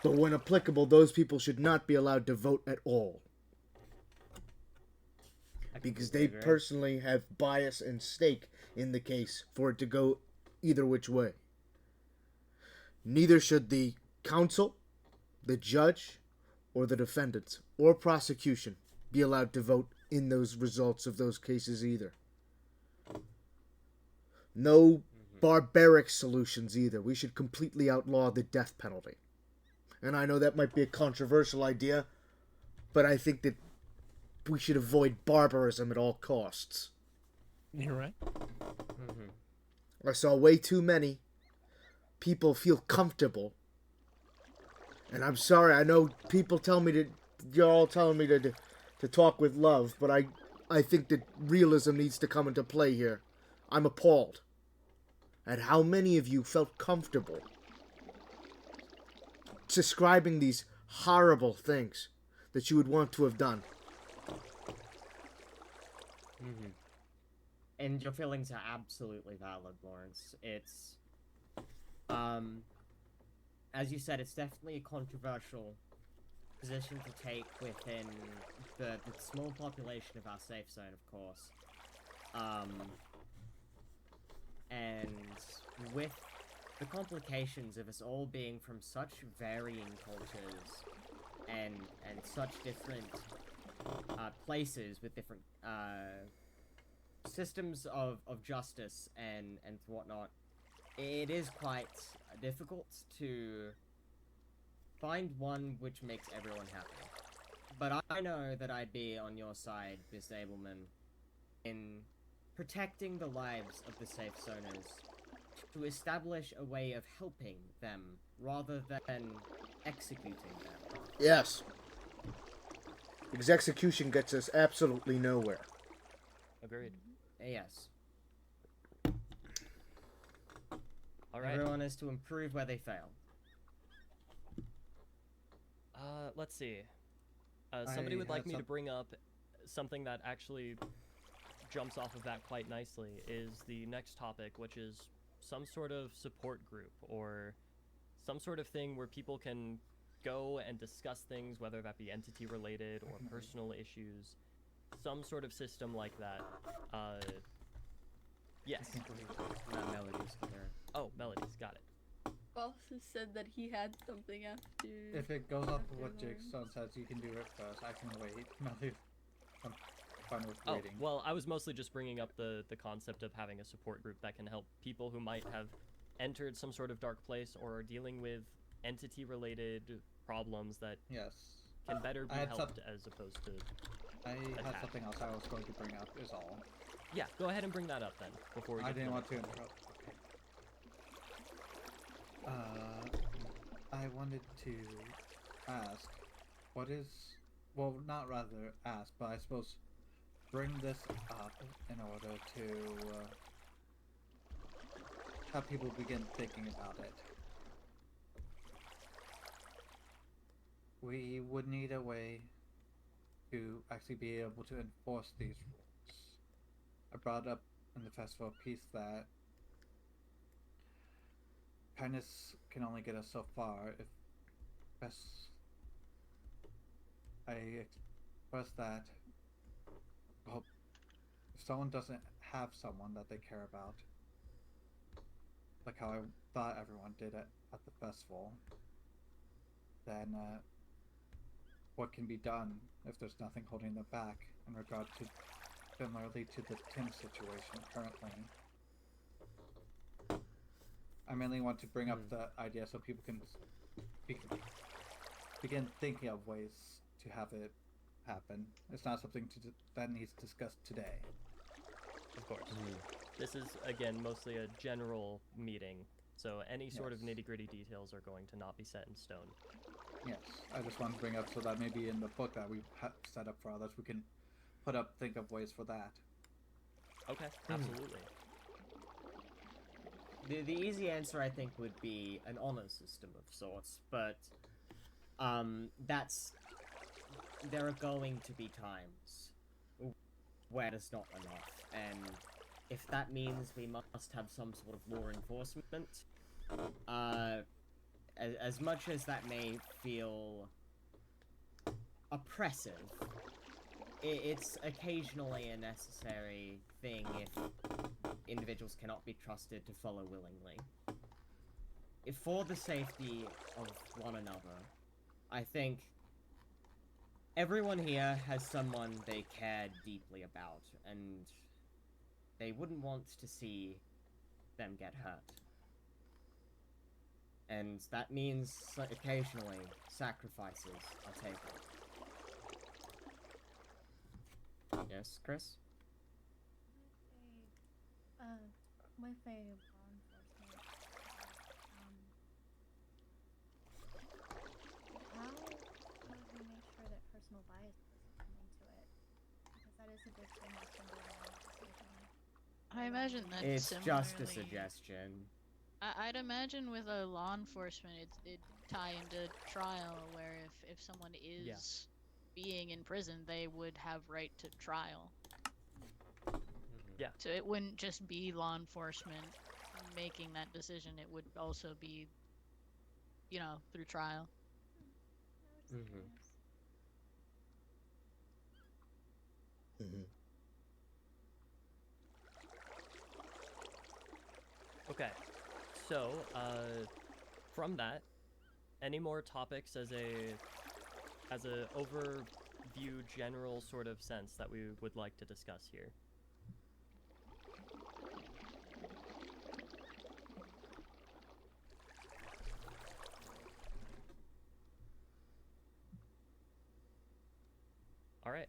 But when applicable, those people should not be allowed to vote at all. Because they personally have bias and stake in the case for it to go either which way. Neither should the counsel, the judge, or the defendants, or prosecution be allowed to vote in those results of those cases either. No barbaric solutions either. We should completely outlaw the death penalty. And I know that might be a controversial idea, but I think that we should avoid barbarism at all costs. You're right. I saw way too many people feel comfortable. And I'm sorry, I know people tell me that you're all telling me to talk with love, but I think that realism needs to come into play here. I'm appalled at how many of you felt comfortable describing these horrible things that you would want to have done. And your feelings are absolutely valid, Lawrence. It's, as you said, it's definitely a controversial position to take within the small population of our safe zone, of course. And with the complications of us all being from such varying cultures and such different places with different systems of justice and whatnot, it is quite difficult to find one which makes everyone happy. But I know that I'd be on your side, Miss Abelman, in protecting the lives of the safe zoners, to establish a way of helping them rather than executing them. Yes. Because execution gets us absolutely nowhere. Agreed. Yes. All right. Everyone is to improve where they fail. Let's see. Somebody would like me to bring up something that actually jumps off of that quite nicely is the next topic, which is some sort of support group or some sort of thing where people can go and discuss things, whether that be entity related or personal issues, some sort of system like that. Yes. Melody's there. Oh, Melody's got it. Boss has said that he had something after. If it goes off of what after Jigsaw says, you can do it first. I can wait. I'm fine with Oh, waiting. well, I was mostly just bringing up the concept of having a support group that can help people who might have entered some sort of dark place or are dealing with entity-related problems that can better be helped as opposed to I had attack. something else I was going to bring up, is all. Yeah, go ahead and bring that up then, before we get I didn't to want to interrupt. Okay. I wanted to ask, what is... Well, not rather ask, but I suppose bring this up in order to have people begin thinking about it. We would need a way to actually be able to enforce these rules. I brought up in the festival piece that kindness can only get us so far if I express that, well, if someone doesn't have someone that they care about, like how I thought everyone did at the festival, then what can be done if there's nothing holding them back in regard to similarly to the Tim situation currently. I mainly want to bring up the idea so people can begin thinking of ways to have it happen. It's not something that needs discussed today. Of course. This is, again, mostly a general meeting, so any sort of nitty-gritty details are going to not be set in stone. Yes, I just want to bring up so that maybe in the book that we set up for others, we can think of ways for that. Okay, absolutely. The easy answer, I think, would be an honor system of sorts, but there are going to be times where it's not enough, and if that means we must have some sort of law enforcement, as much as that may feel oppressive, it's occasionally a necessary thing if individuals cannot be trusted to follow willingly. If for the safety of one another, I think everyone here has someone they care deeply about, and they wouldn't want to see them get hurt. And that means occasionally sacrifices are taken. Yes, Chris? With a law enforcement, how would we make sure that personal bias doesn't come into it? Because that is a big thing that's been going on with this weekend. I imagine that it's just a suggestion. I'd imagine with a law enforcement, it'd tie into trial, where if someone is being in prison, they would have right to trial. Yeah. So it wouldn't just be law enforcement making that decision, it would also be, through trial. Okay, so, from that, any more topics as a overview general sort of sense that we would like to discuss here? All right.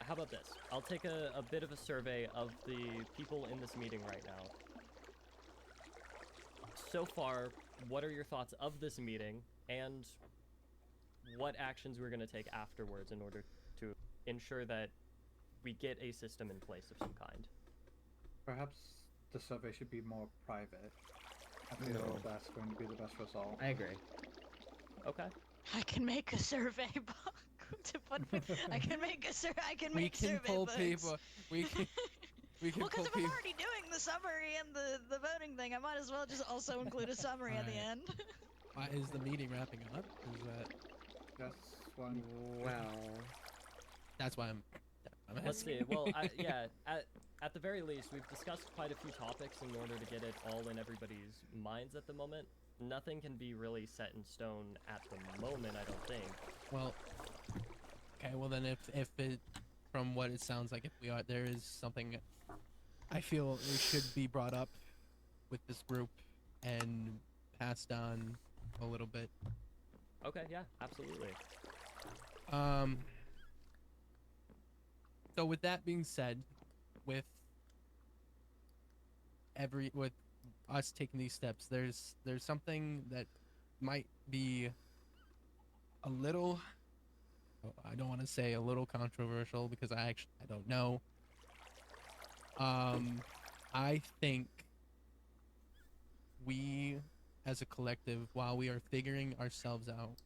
How about this? I'll take a bit of a survey of the people in this meeting right now. so far, what are your thoughts of this meeting, and what actions we're going to take afterwards in order to ensure that we get a system in place of some kind? Perhaps the survey should be more private. I feel that's going to be the best result. I agree. Okay. I can make a survey book to put. I can make a I can We make can survey pull books. paper. We can. We can Well, because pull if I'm people. already doing the summary and the voting thing, I might as well just also include a summary at the Alright. end. Is the meeting wrapping up? Is that? That's one. Well, That's why I'm Let's see. asking. Well, yeah, at the very least, we've discussed quite a few topics in order to get it all in everybody's minds at the moment. Nothing can be really set in stone at the moment, I don't think. Well, okay. Well, then, if it, from what it sounds like, if we are, there is something, I feel it should be brought up with this group and passed on a little bit. Okay, yeah, absolutely. So with that being said, with us taking these steps, there's something that might be a little, I don't want to say a little controversial because I don't know. I think we as a collective, while we are figuring ourselves out,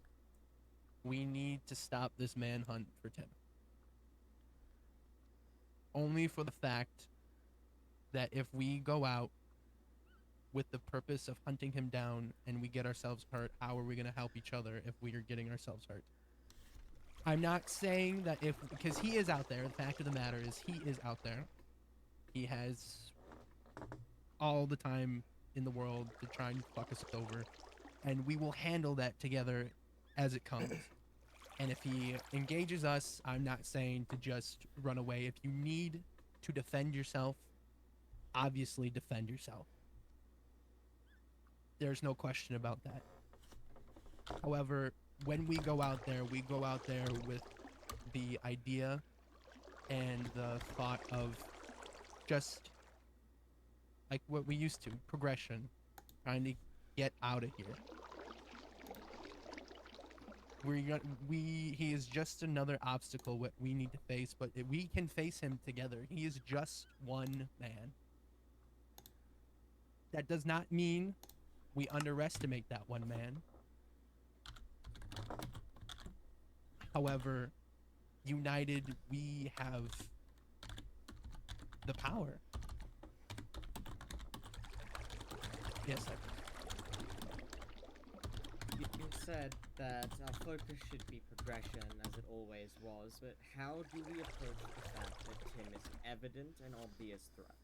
we need to stop this manhunt for Tim. Only for the fact that if we go out with the purpose of hunting him down and we get ourselves hurt, how are we going to help each other if we are getting ourselves hurt? I'm not saying that because he is out there, the fact of the matter is he is out there. He has all the time in the world to try and fuck us over, and we will handle that together as it comes. And if he engages us, I'm not saying to just run away. If you need to defend yourself, obviously defend yourself. There's no question about that. However, when we go out there with the idea and the thought of just like what we used to, progression, trying to get out of here. He is just another obstacle what we need to face, but we can face him together. He is just one man. That does not mean we underestimate that one man. However, united, we have the power. Yes, sir. You said that our focus should be progression, as it always was, but how do we approach the fact that Tim is an evident and obvious threat?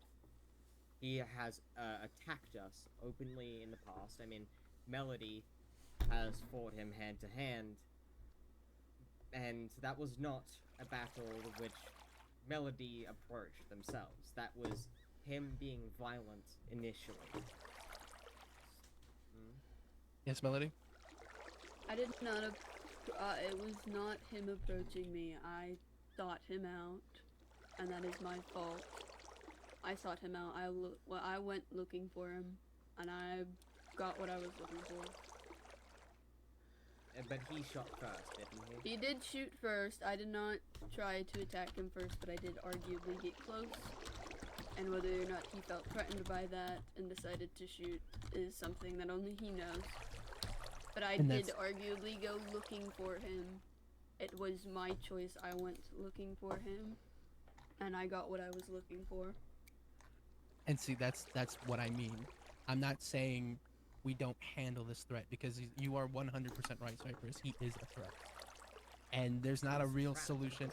He has attacked us openly in the past. I mean, Melody has fought him hand to hand, and that was not a battle which Melody approached themselves. That was him being violent initially. Yes, Melody? I did not. It was not him approaching me. I sought him out, and that is my fault. I sought him out. I went looking for him, and I got what I was looking for. But he shot first, didn't he? He did shoot first. I did not try to attack him first, but I did arguably get close. And whether or not he felt threatened by that and decided to shoot is something that only he knows. But I did arguably go looking for him. It was my choice. I went looking for him, and I got what I was looking for. And see, that's what I mean. I'm not saying we don't handle this threat, because you are 100% right, Cypress. He is a threat. And there's not a real solution.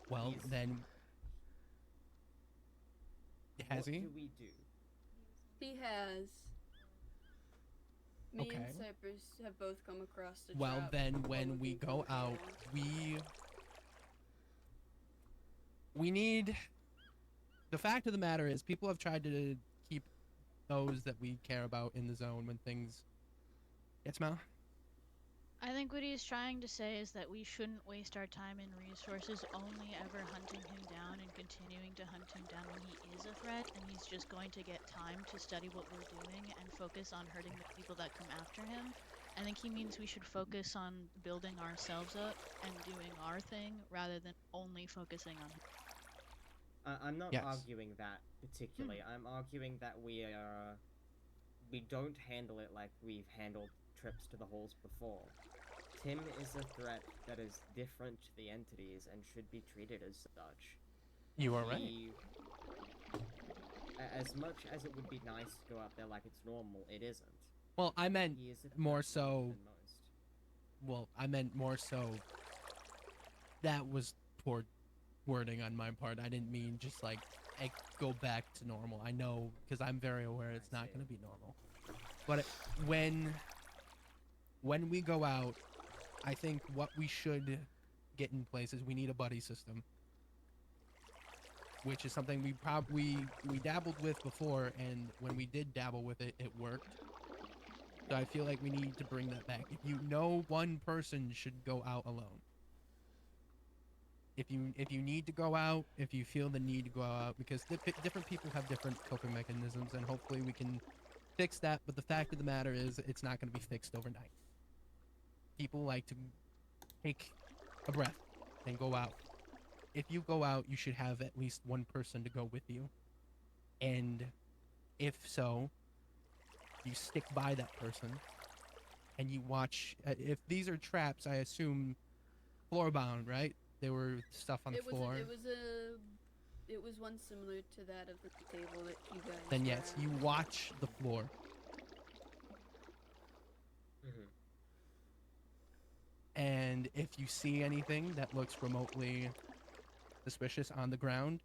Well, then... Has he? What do we do? He has. Me Okay. and Cypress have both come across the Well, trap then while when we looking go for out, him. we need... The fact of the matter is, people have tried to keep those that we care about in the zone when things... Yes, Mal? I think what he's trying to say is that we shouldn't waste our time and resources only ever hunting him down and continuing to hunt him down when he is a threat, and he's just going to get time to study what we're doing and focus on hurting the people that come after him. I think he means we should focus on building ourselves up and doing our thing rather than only focusing on him. I'm not Yes. arguing that particularly. I'm arguing that we don't handle it like we've handled trips to the halls before. Tim is a threat that is different to the entities and should be treated as such. You are right. As much as it would be nice to go out there like it's normal, it isn't. Well, I meant He is a more threat more so. than most. Well, I meant more so. That was poor wording on my part. I didn't mean just like go back to normal. I know because I'm very aware it's not going to be normal. But when we go out, I think what we should get in place is we need a buddy system, which is something we dabbled with before, and when we did dabble with it, it worked. So I feel like we need to bring that back. If you know one person should go out alone. If you need to go out, if you feel the need to go out, because different people have different coping mechanisms, and hopefully we can fix that. But the fact of the matter is, it's not going to be fixed overnight. People like to take a breath and go out. If you go out, you should have at least one person to go with you. And if so, you stick by that person and you watch. If these are traps, I assume floor-bound, right? There were stuff on the floor. It was one similar to that of the table that you guys. Then were yes, at. you watch the floor. And if you see anything that looks remotely suspicious on the ground,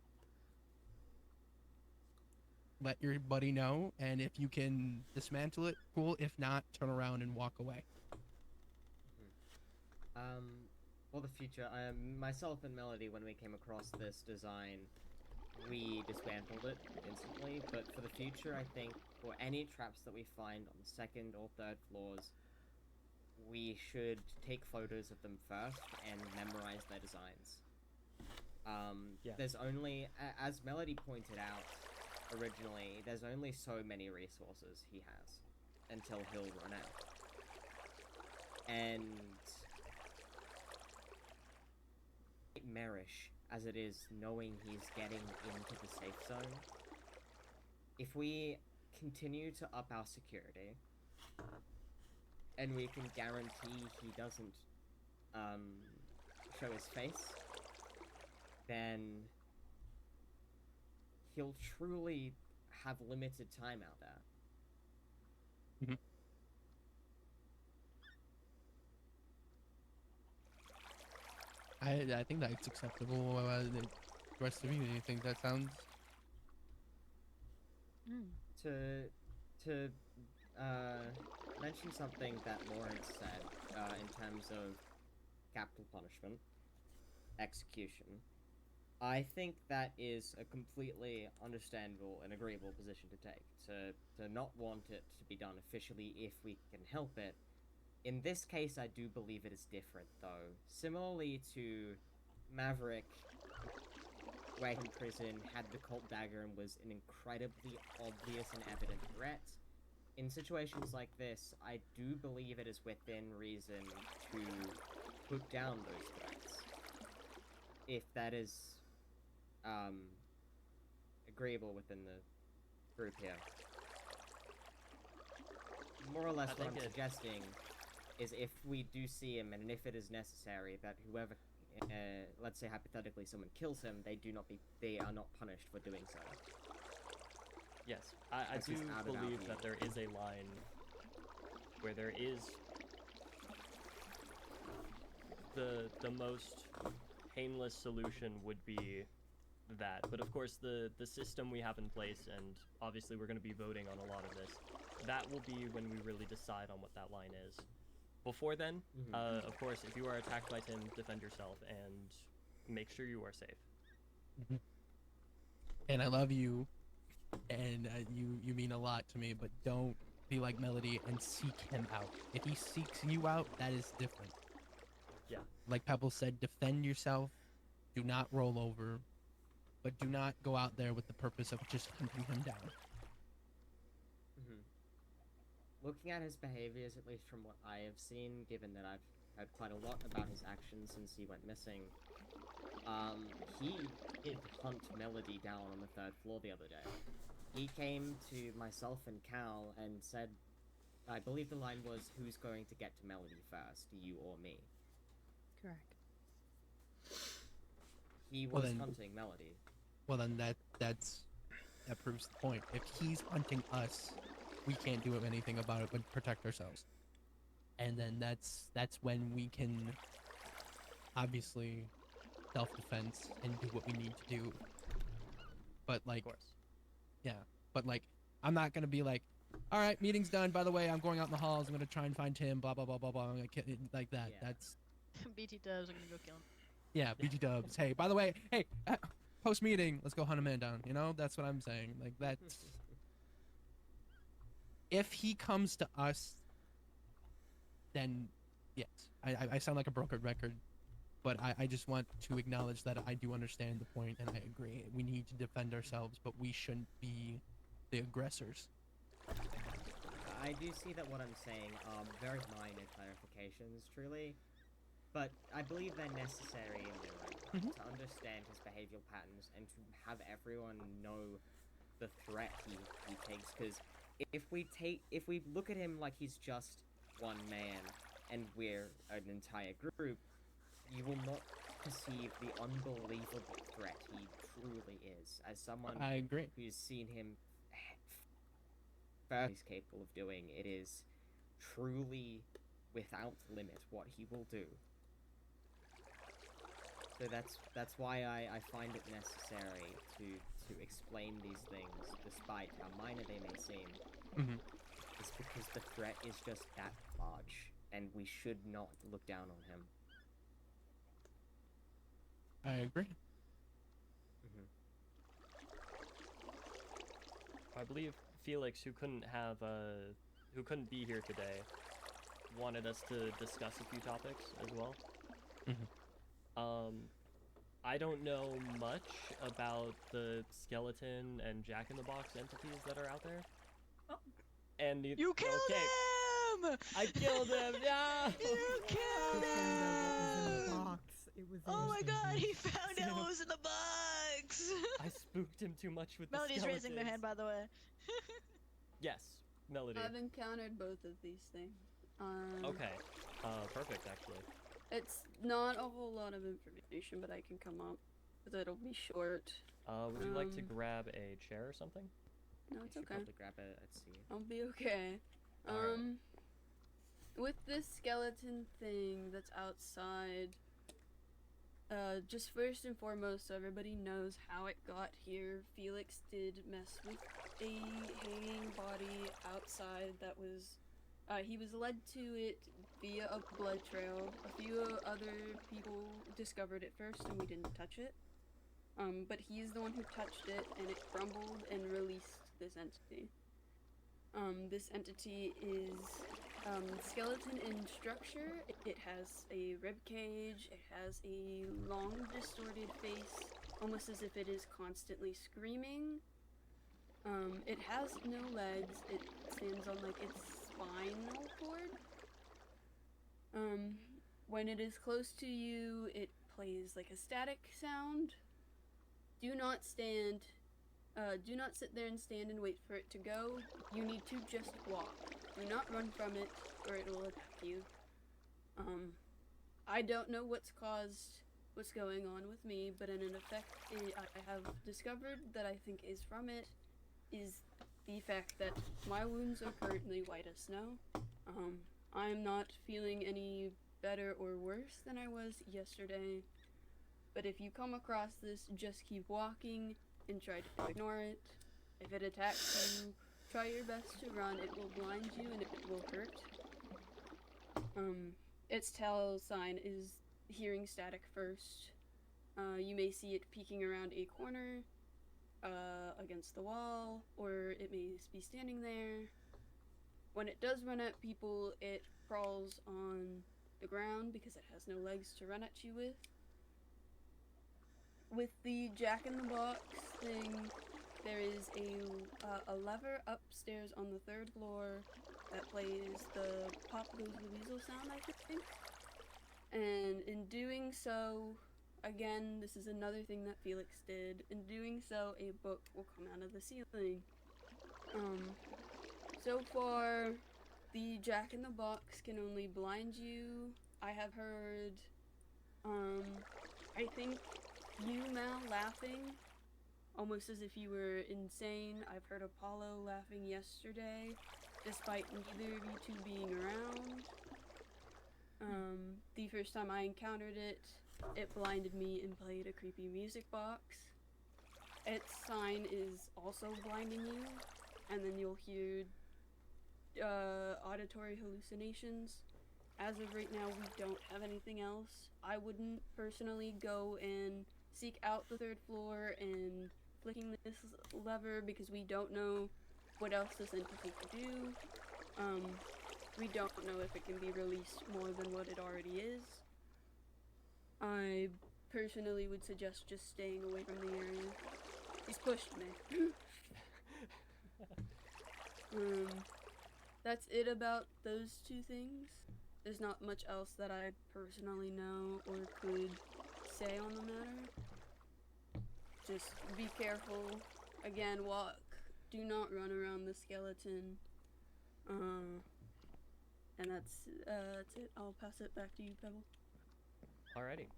let your buddy know, and if you can dismantle it, cool. If not, turn around and walk away. For the future, myself and Melody, when we came across this design, we dismantled it instantly, but for the future, I think, for any traps that we find on the second or third floors, we should take photos of them first and memorize their designs. Yeah. There's only, as Melody pointed out originally, there's only so many resources he has until he'll run out. And Marish, as it is knowing he's getting into the safe zone, if we continue to up our security, and we can guarantee he doesn't show his face, then he'll truly have limited time out there. Mm-hmm. I think that's acceptable. The rest of you, do you think that sounds? To mention something that Lawrence said in terms of capital punishment, execution, I think that is a completely understandable and agreeable position to take. To not want it to be done officially if we can help it. In this case, I do believe it is different, though. Similarly to Maverick, where in prison had the Colt Dagger and was an incredibly obvious and evident threat, in situations like this, I do believe it is within reason to put down those threats. If that is agreeable within the group here. More or less what I'm suggesting is if we do see him, and if it is necessary, that whoever, let's say hypothetically someone kills him, they are not punished for doing so. Yes, I do believe that there is a line where there is the most painless solution would be that. But of course, the system we have in place, and obviously we're going to be voting on a lot of this, that will be when we really decide on what that line is. Before then, of course, if you are attacked by Tim, defend yourself and make sure you are safe. Mm-hmm. And I love you, and you mean a lot to me, but don't be like Melody and seek him out. If he seeks you out, that is different. Yeah. Like Pebble said, defend yourself. Do not roll over. But do not go out there with the purpose of just hunting him down. Looking at his behaviors, at least from what I have seen, given that I've heard quite a lot about his actions since he went missing, he did hunt Melody down on the 3rd floor the other day. He came to myself and Cal and said, I believe the line was, who's going to get to Melody first, you or me? Correct. He was hunting Melody. Well, then that proves the point. If he's hunting us, we can't do anything about it but protect ourselves. And then that's when we can obviously self-defense and do what we need to do. But like, of course. Yeah, but like, I'm not gonna be like, all right, meeting's done. By the way, I'm going out in the halls. I'm gonna try and find Tim. Blah blah blah blah blah. I'm gonna like that. Yeah. That's BT dubs are gonna go kill him. yeah. BG Dubs. Hey, by the way, hey, post meeting, let's go hunt a man down. You know, that's what I'm saying. Like that's. If he comes to us, then yes, I sound like a broken record, but I just want to acknowledge that I do understand the point and I agree. We need to defend ourselves, but we shouldn't be the aggressors. I do see that what I'm saying are very minor clarifications, truly, but I believe they're necessary in the room to understand his behavioral patterns and to have everyone know the threat he takes, because if we look at him like he's just one man and we're an entire group, you will not perceive the unbelievable threat he truly is. As someone I agree. who's seen him he's capable of doing, it is truly without limit what he will do. So that's why I find it necessary to explain these things, despite how minor they may seem. It's because the threat is just that large, and we should not look down on him. I agree. I believe Felix, who couldn't be here today, wanted us to discuss a few topics as well. I don't know much about the skeleton and Jack-in-the-Box entities that are out there. Oh. And You killed him! I killed him! No! You killed him! It was Oh my god, he found out what was in the box! I spooked him too much with Melody's the skeletons. raising their hand, by the way. Yes, Melody. I've encountered both of these things. Okay. Perfect, actually. It's not a whole lot of information, but I can come up, because it'll be short. Would you like to grab a chair or something? No, it's I should okay. probably grab a seat. I'll be okay. Alright. With this skeleton thing that's outside, just first and foremost, so everybody knows how it got here, Felix did mess with a hanging body outside that was, he was led to it via a blood trail. A few other people discovered it first and we didn't touch it. But he's the one who touched it and it crumbled and released this entity. This entity is skeleton in structure. It has a rib cage, it has a long distorted face, almost as if it is constantly screaming. It has no legs, it stands on like its spinal cord. When it is close to you, it plays like a static sound. Do not stand, do not sit there and stand and wait for it to go. You need to just walk. Do not run from it, or it will attack you. I don't know what's going on with me, but in an effect I have discovered that I think is from it, is the fact that my wounds are currently white as snow. I'm not feeling any better or worse than I was yesterday. But if you come across this, just keep walking and try to ignore it. If it attacks you, try your best to run. It will blind you and it will hurt. Its tell sign is hearing static first. You may see it peeking around a corner, against the wall, or it may be standing there. When it does run at people, it crawls on the ground because it has no legs to run at you with. With the Jack-in-the-Box thing, there is a lever upstairs on the 3rd floor that plays the Pop Goes the Weasel sound, I think. And in doing so, again, this is another thing that Felix did. In doing so, a book will come out of the ceiling. So far, the Jack-in-the-Box can only blind you. I have heard, I think you, Mal, laughing, almost as if you were insane. I've heard Apollo laughing yesterday, despite neither of you two being around. The first time I encountered it, it blinded me and played a creepy music box. Its sign is also blinding you, and then you'll hear auditory hallucinations. As of right now, we don't have anything else. I wouldn't personally go and seek out the 3rd floor and flicking this lever because we don't know what else this entity could do. We don't know if it can be released more than what it already is. I personally would suggest just staying away from the area. He's pushed me. That's it about those 2 things. There's not much else that I personally know or could say on the matter. Just be careful. Again, walk. Do not run around the skeleton. And that's it. I'll pass it back to you, Pebble. Alrighty.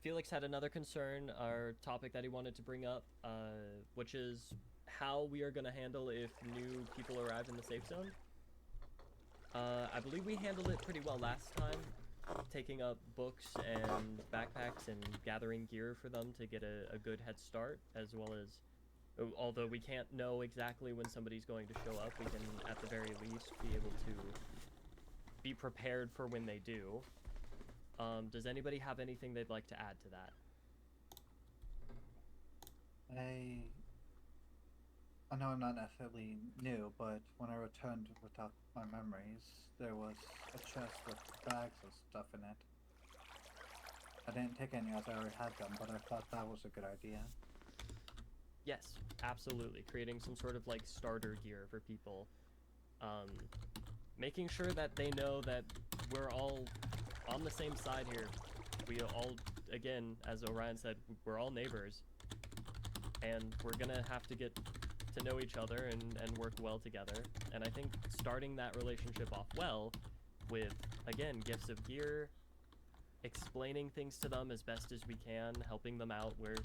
Felix had another concern, or topic that he wanted to bring up, which is how we are going to handle if new people arrive in the safe zone. I believe we handled it pretty well last time, taking up books and backpacks and gathering gear for them to get a good head start, as well as, although we can't know exactly when somebody's going to show up, we can at the very least be able to be prepared for when they do. Does anybody have anything they'd like to add to that? I know I'm not necessarily new, but when I returned without my memories, there was a chest with bags of stuff in it. I didn't take any as I already had them, but I thought that was a good idea. Yes, absolutely. Creating some sort of like starter gear for people. Making sure that they know that we're all on the same side here. We all, again, as Orion said, we're all neighbors. And we're gonna have to get to know each other and work well together. And I think starting that relationship off well with, again, gifts of gear, explaining things to them as best as we can, helping them out where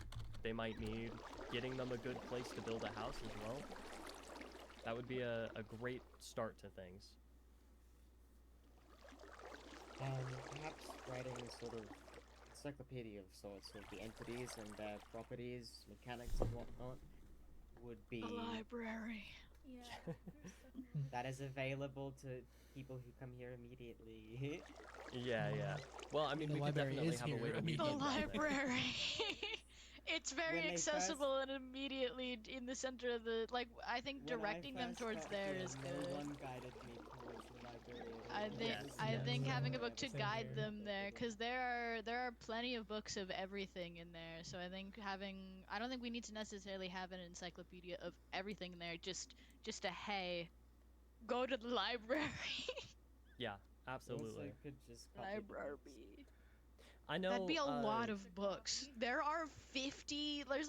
they might need, getting them a good place to build a house as well. That would be a great start to things. Perhaps writing a sort of encyclopedia of sorts of the entities and their properties, mechanics and whatnot would be... A library. Yeah. that is available to people who come here immediately. Yeah. Well, I mean, we could definitely have a way to meet The them. library. It's very When they accessible and immediately in the center of the, like, I think directing them towards there is good. No one guided me towards the library. I think having a book to guide them there, because there are plenty of books of everything in there. So I think I don't think we need to necessarily have an encyclopedia of everything there. Just a hey, go to the library. Yeah, absolutely. Also could just Library. I know. That'd be a lot of books. There's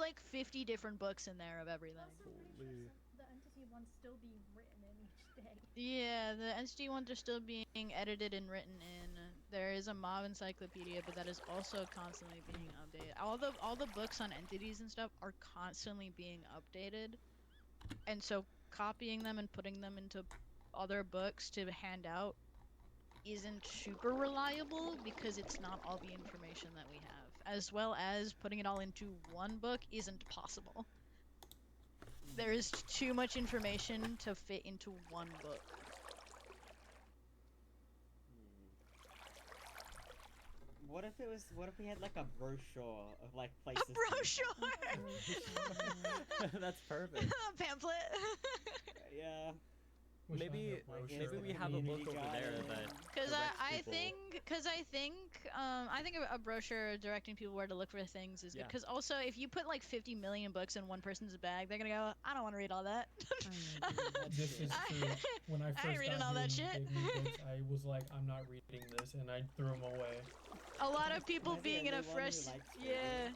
like 50 different books in there of everything. Also, pretty sure the entity one's still being written in each day. Yeah, the entity ones are still being edited and written in. There is a mob encyclopedia, but that is also constantly being updated. All the books on entities and stuff are constantly being updated, and so copying them and putting them into other books to hand out isn't super reliable because it's not all the information that we have, as well as putting it all into one book isn't possible. There is too much information to fit into one book. What if we had like a brochure of like places? A brochure. That's perfect. Pamphlet. Yeah. Wish I Maybe had a brochure maybe of we the have a book community over there guide. that Because directs I people. think a brochure directing people where to look for things is good. Yeah. Because also, if you put like 50 million books in one person's bag, they're gonna go, I don't want to read all that. This is true. When I I ain't first reading got all here that and shit. gave me books, I was like, I'm not reading this, and I threw them away. A lot of people Am I the being in a only one who fresh, likes reading? yeah.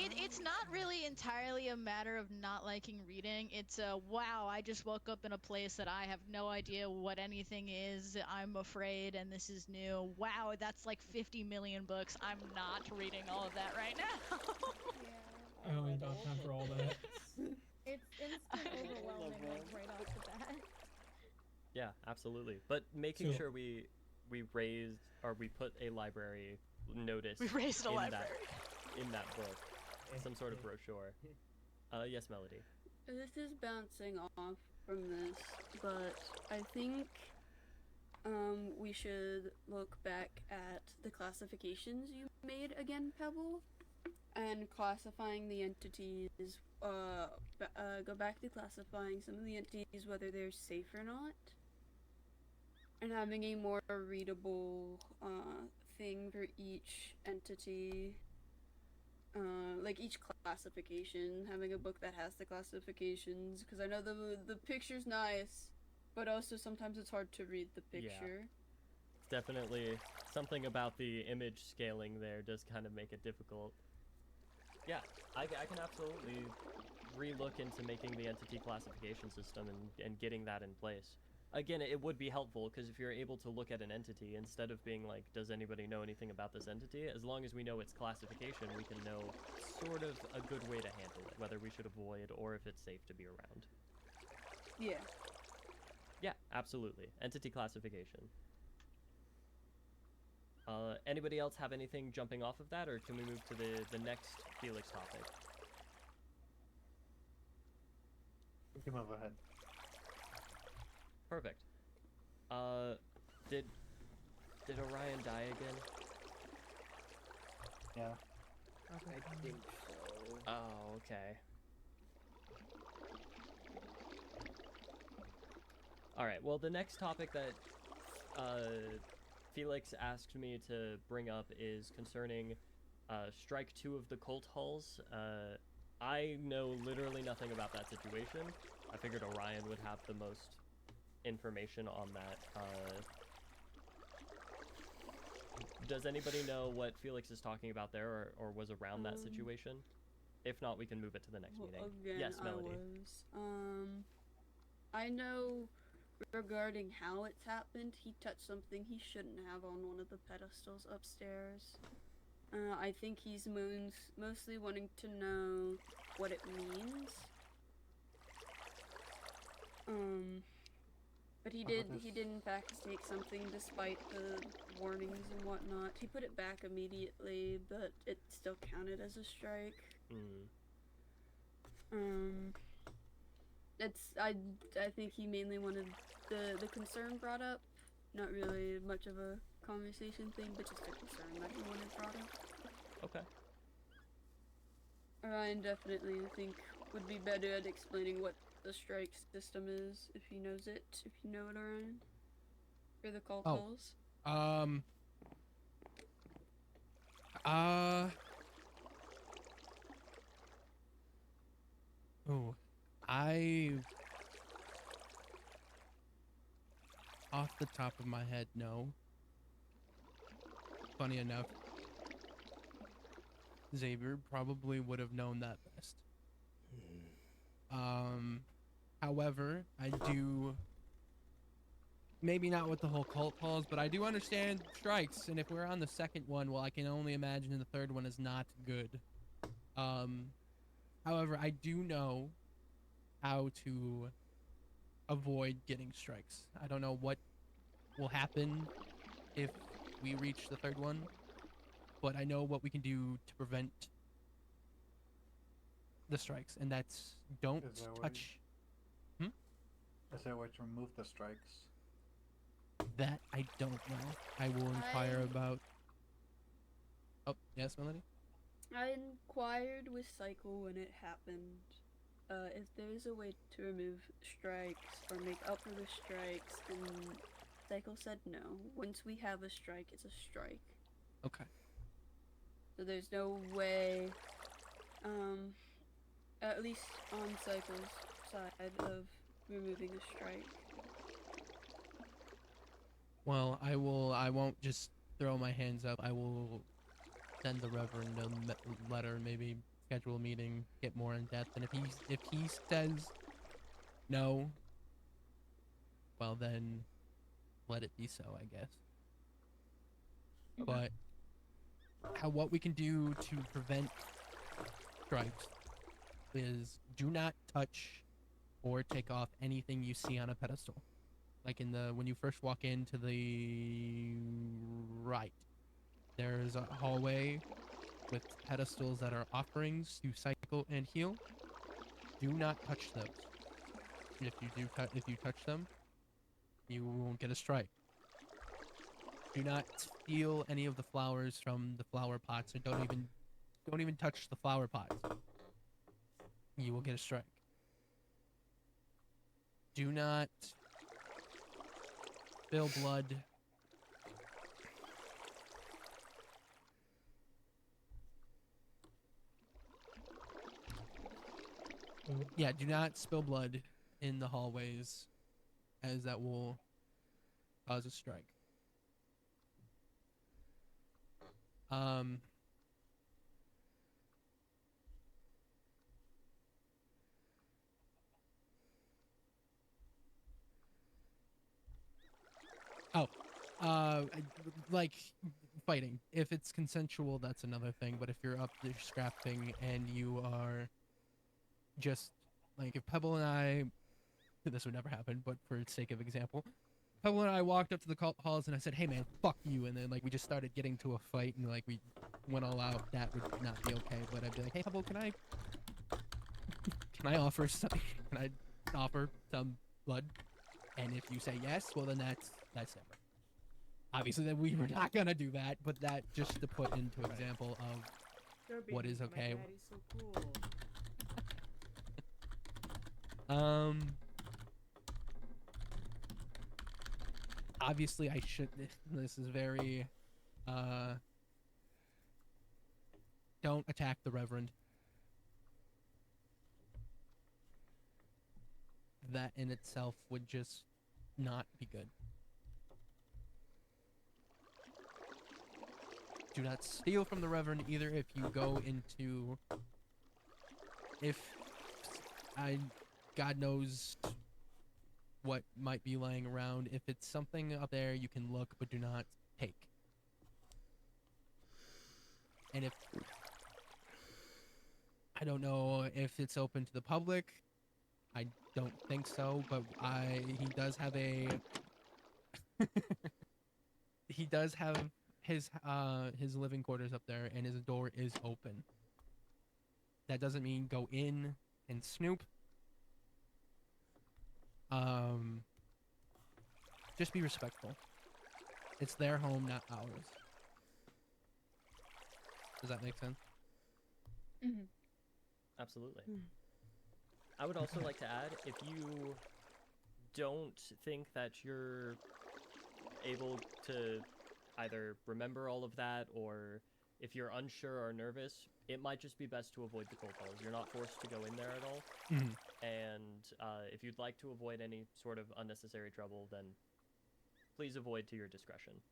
It's not really entirely a matter of not liking reading. It's wow, I just woke up in a place that I have no idea what anything is. I'm afraid, and this is new. Wow, that's like 50 million books. I'm not reading all of that right now. I only got time for all that. It's instant overwhelming, like right off the bat. Yeah, absolutely. But making So- sure we raised or we put a library notice We raised a in library. in that book, some sort of brochure. Yes, Melody. This is bouncing off from this, but I think we should look back at the classifications you made again, Pebble, and classifying the entities. Go back to classifying some of the entities, whether they're safe or not, and having a more readable thing for each entity. Like each classification, having a book that has the classifications, because I know the picture's nice, but also sometimes it's hard to read the picture. It's definitely something about the image scaling there does kind of make it difficult. Yeah, I can absolutely relook into making the entity classification system and getting that in place. Again, it would be helpful because if you're able to look at an entity instead of being like, does anybody know anything about this entity? As long as we know its classification, we can know sort of a good way to handle it, whether we should avoid or if it's safe to be around. Yeah. Yeah, absolutely. Entity classification. Anybody else have anything jumping off of that, or can we move to the next Felix topic? You can move ahead. Perfect. Did Orion die again? Yeah. I think so. Oh, okay. Alright, well, the next topic that Felix asked me to bring up is concerning Strike 2 of the Cult Hulls. I know literally nothing about that situation. I figured Orion would have the most information on that. Does anybody know what Felix is talking about there, or was around that situation? If not, we can move it to the next meeting. Again, Yes, Melody. I know regarding how it's happened, he touched something he shouldn't have on one of the pedestals upstairs. I think he's mostly wanting to know what it means. But he did in fact take something despite the warnings and whatnot. He put it back immediately, but it still counted as a strike. I think he mainly wanted the concern brought up. Not really much of a conversation thing, but just a concern that he wanted brought up. Okay. Orion definitely, I think, would be better at explaining what the strike system is, if he knows it. If you know it, Orion. For the cult halls. Off the top of my head, no. Funny enough, Xavier probably would have known that best. However, I do, maybe not with the whole cult halls, but I do understand strikes, and if we're on the second one, well, I can only imagine the third one is not good. However, I do know how to avoid getting strikes. I don't know what will happen if we reach the third one, but I know what we can do to prevent the strikes, and that's don't touch. Is there a way to remove the strikes? That I don't know. I will inquire about. Oh, yes, Melody? I inquired with Cycle when it happened. if there's a way to remove strikes or make up for the strikes, and Cycle said no. Once we have a strike, it's a strike. Okay. So there's no way, at least on Cycle's side, of removing a strike. Well, I won't just throw my hands up. I will send the Reverend a letter, maybe schedule a meeting, get more in depth. And if he says no, well then, let it be so, I guess. But what we can do to prevent strikes is do not touch or take off anything you see on a pedestal. Like when you first walk into the right, there's a hallway with pedestals that are offerings to cycle and heal. Do not touch those. If you touch them, you won't get a strike. Do not steal any of the flowers from the flower pots, or don't even touch the flower pots. You will get a strike. Do not spill blood. Yeah, do not spill blood in the hallways, as that will cause a strike. Like fighting. If it's consensual, that's another thing. But if you're up there scrapping and you are just like, if Pebble and I, this would never happen, but for the sake of example, Pebble and I walked up to the halls and I said, "Hey man, fuck you," and then like we just started getting to a fight and like we went all out. That would not be okay. But I'd be like, "Hey Pebble, can I offer some? Can I offer some blood?" And if you say yes, well then that's separate. Obviously, that we were not gonna do that, but that just to put into example of what is okay. My daddy's so cool. Obviously, I should. This is very. Don't attack the Reverend. That in itself would just not be good. Do not steal from the Reverend either. If you go into, God knows what might be lying around. If it's something up there, you can look, but do not take. And if, I don't know if it's open to the public. I don't think so, but he does have he does have his living quarters up there, and his door is open. That doesn't mean go in and snoop. Just be respectful. It's their home, not ours. Does that make sense? Mm-hmm. Absolutely. I would also like to add, if you don't think that you're able to either remember all of that, or if you're unsure or nervous, it might just be best to avoid the cold halls. You're not forced to go in there at all. Mm-hmm. And if you'd like to avoid any sort of unnecessary trouble, then please avoid to your discretion.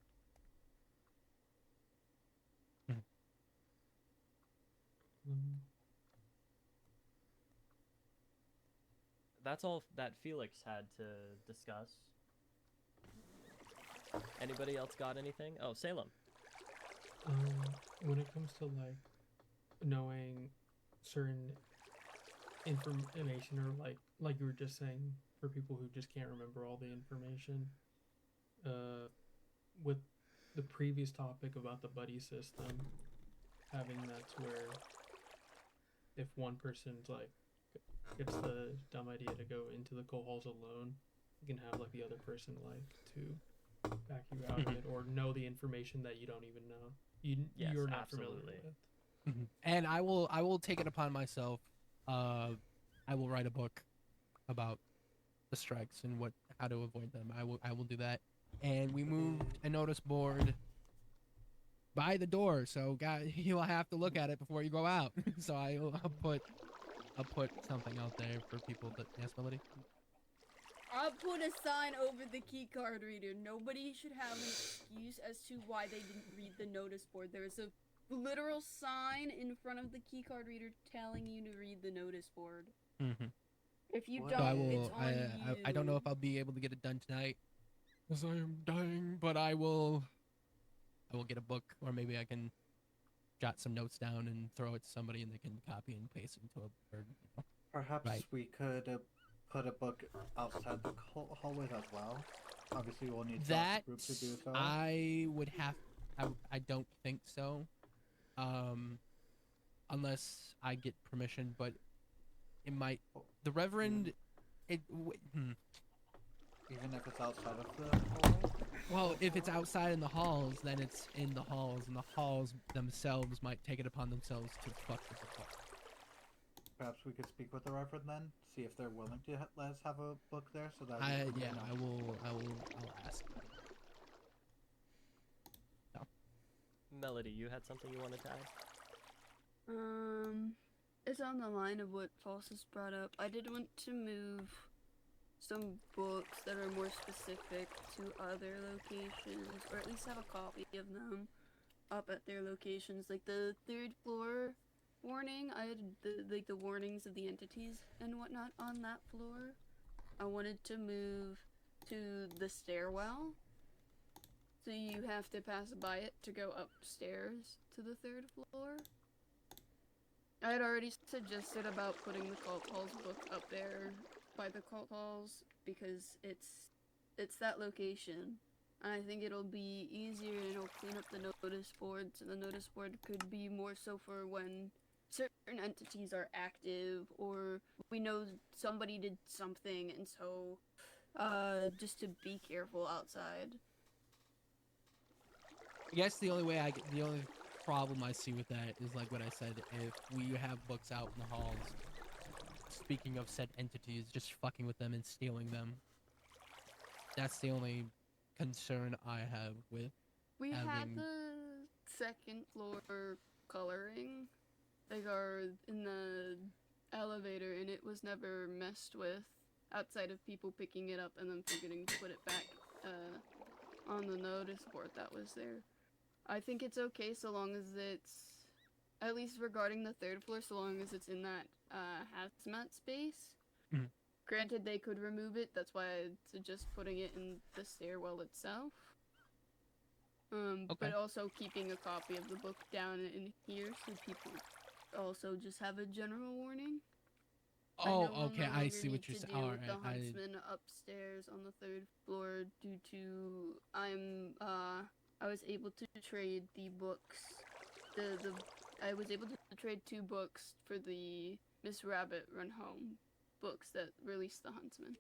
That's all that Felix had to discuss. Anybody else got anything? Oh, Salem. When it comes to like knowing certain information, or like you were just saying, for people who just can't remember all the information, with the previous topic about the buddy system, having that's where if one person's like gets the dumb idea to go into the coal halls alone, you can have like the other person like to back you out of it, or know the information that you don't even know. You're not absolutely familiar with. And I will take it upon myself I will write a book about the strikes and how to avoid them. I will do that. And we moved a notice board by the door, so guys, you'll have to look at it before you go out. So I'll put something out there for people that yes, Melody. I'll put a sign over the key card reader. Nobody should have an excuse as to why they didn't read the notice board. There is a literal sign in front of the key card reader telling you to read the notice board. Mm-hmm. If you Well, don't, it's on you. I don't know if I'll be able to get it done tonight, because I am dying. But I will get a book, or maybe I can jot some notes down and throw it to somebody, and they can copy and paste it into a board. Perhaps Right. we could put a book outside the hallways as well. Obviously, we'll need That the group to do so. I would have. I don't think so, unless I get permission. But it might. The Reverend. Even if it's outside of the hall? Well, if it's outside in the halls, then it's in the halls, and the halls themselves might take it upon themselves to fuck with the book. Perhaps we could speak with the Reverend then, see if they're willing to let us have a book there, so that. I'll ask. No. Melody, you had something you wanted to add? It's on the line of what Falsus brought up. I did want to move some books that are more specific to other locations, or at least have a copy of them up at their locations. Like the 3rd floor warning, I had the warnings of the entities and whatnot on that floor. I wanted to move to the stairwell, so you have to pass by it to go upstairs to the 3rd floor. I had already suggested about putting the Cult Halls book up there by the Cult Halls because it's that location. And I think it'll be easier and it'll clean up the notice board, so the notice board could be more so for when certain entities are active or we know somebody did something, and so just to be careful outside. I guess the only problem I see with that is like what I said. If we have books out in the halls, speaking of said entities, just fucking with them and stealing them. That's the only concern I have with. We had the 2nd floor coloring, like in the elevator, and it was never messed with outside of people picking it up and then forgetting to put it back on the notice board that was there. I think it's okay so long as it's, at least regarding the 3rd floor, so long as it's in that hazmat space. Mhm. Granted, they could remove it, that's why I suggest putting it in the stairwell itself. Okay. But also keeping a copy of the book down in here so people also just have a general warning. Oh, we'll okay, no I longer see what need you're to saying. deal All with right, the huntsman upstairs on the 3rd floor due to I was able to trade the books. I was able to trade 2 books for the Miss Rabbit Run Home books that released the huntsman.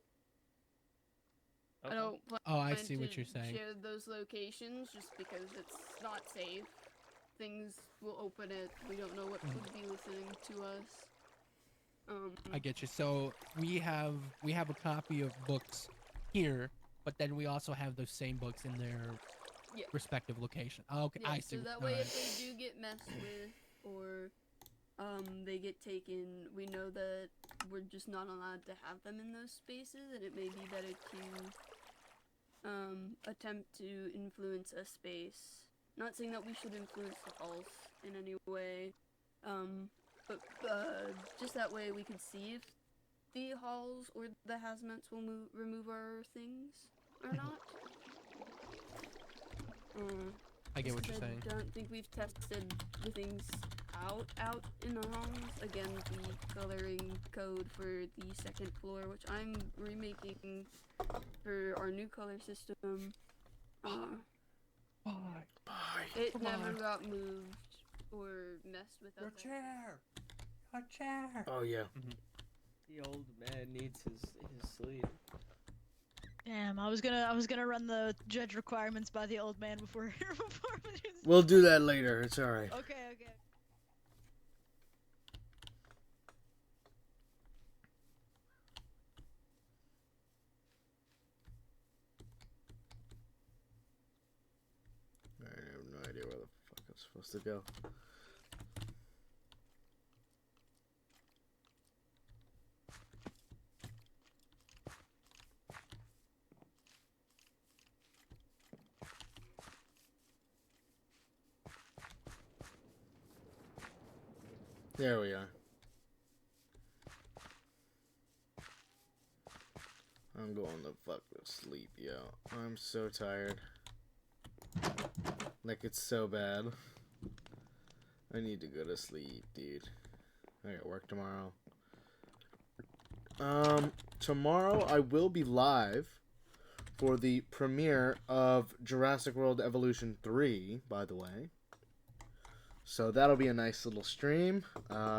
Okay. I don't plan I see what to you're saying. share those locations just because it's not safe. Things will open it. We don't know what could be listening to us. I get you. So we have a copy of books here, but then we also have those same books in their respective location. Okay, Yeah, I see. so that way if they do get messed with or they get taken, we know that we're just not allowed to have them in those spaces, and it may be better to attempt to influence a space. Not saying that we should influence the halls in any way, but just that way we could see if the halls or the hazmats will remove our things or not. I get what Just you're 'cause saying. I don't think we've tested the things out in the halls. Again, the coloring code for the 2nd floor, which I'm remaking for our new color system. It never got moved or messed with. Your chair! Your chair! Oh, yeah. The old man needs his sleep. Damn, I was gonna run the judge requirements by the old man before we just... We'll do that later. It's all right. Okay. supposed to go. There we are. I'm going to fuck to sleep, yo. I'm so tired. Like, it's so bad. I need to go to sleep, dude. I got work tomorrow. Tomorrow I will be live for the premiere of Jurassic World Evolution 3, by the way. So that'll be a nice little stream.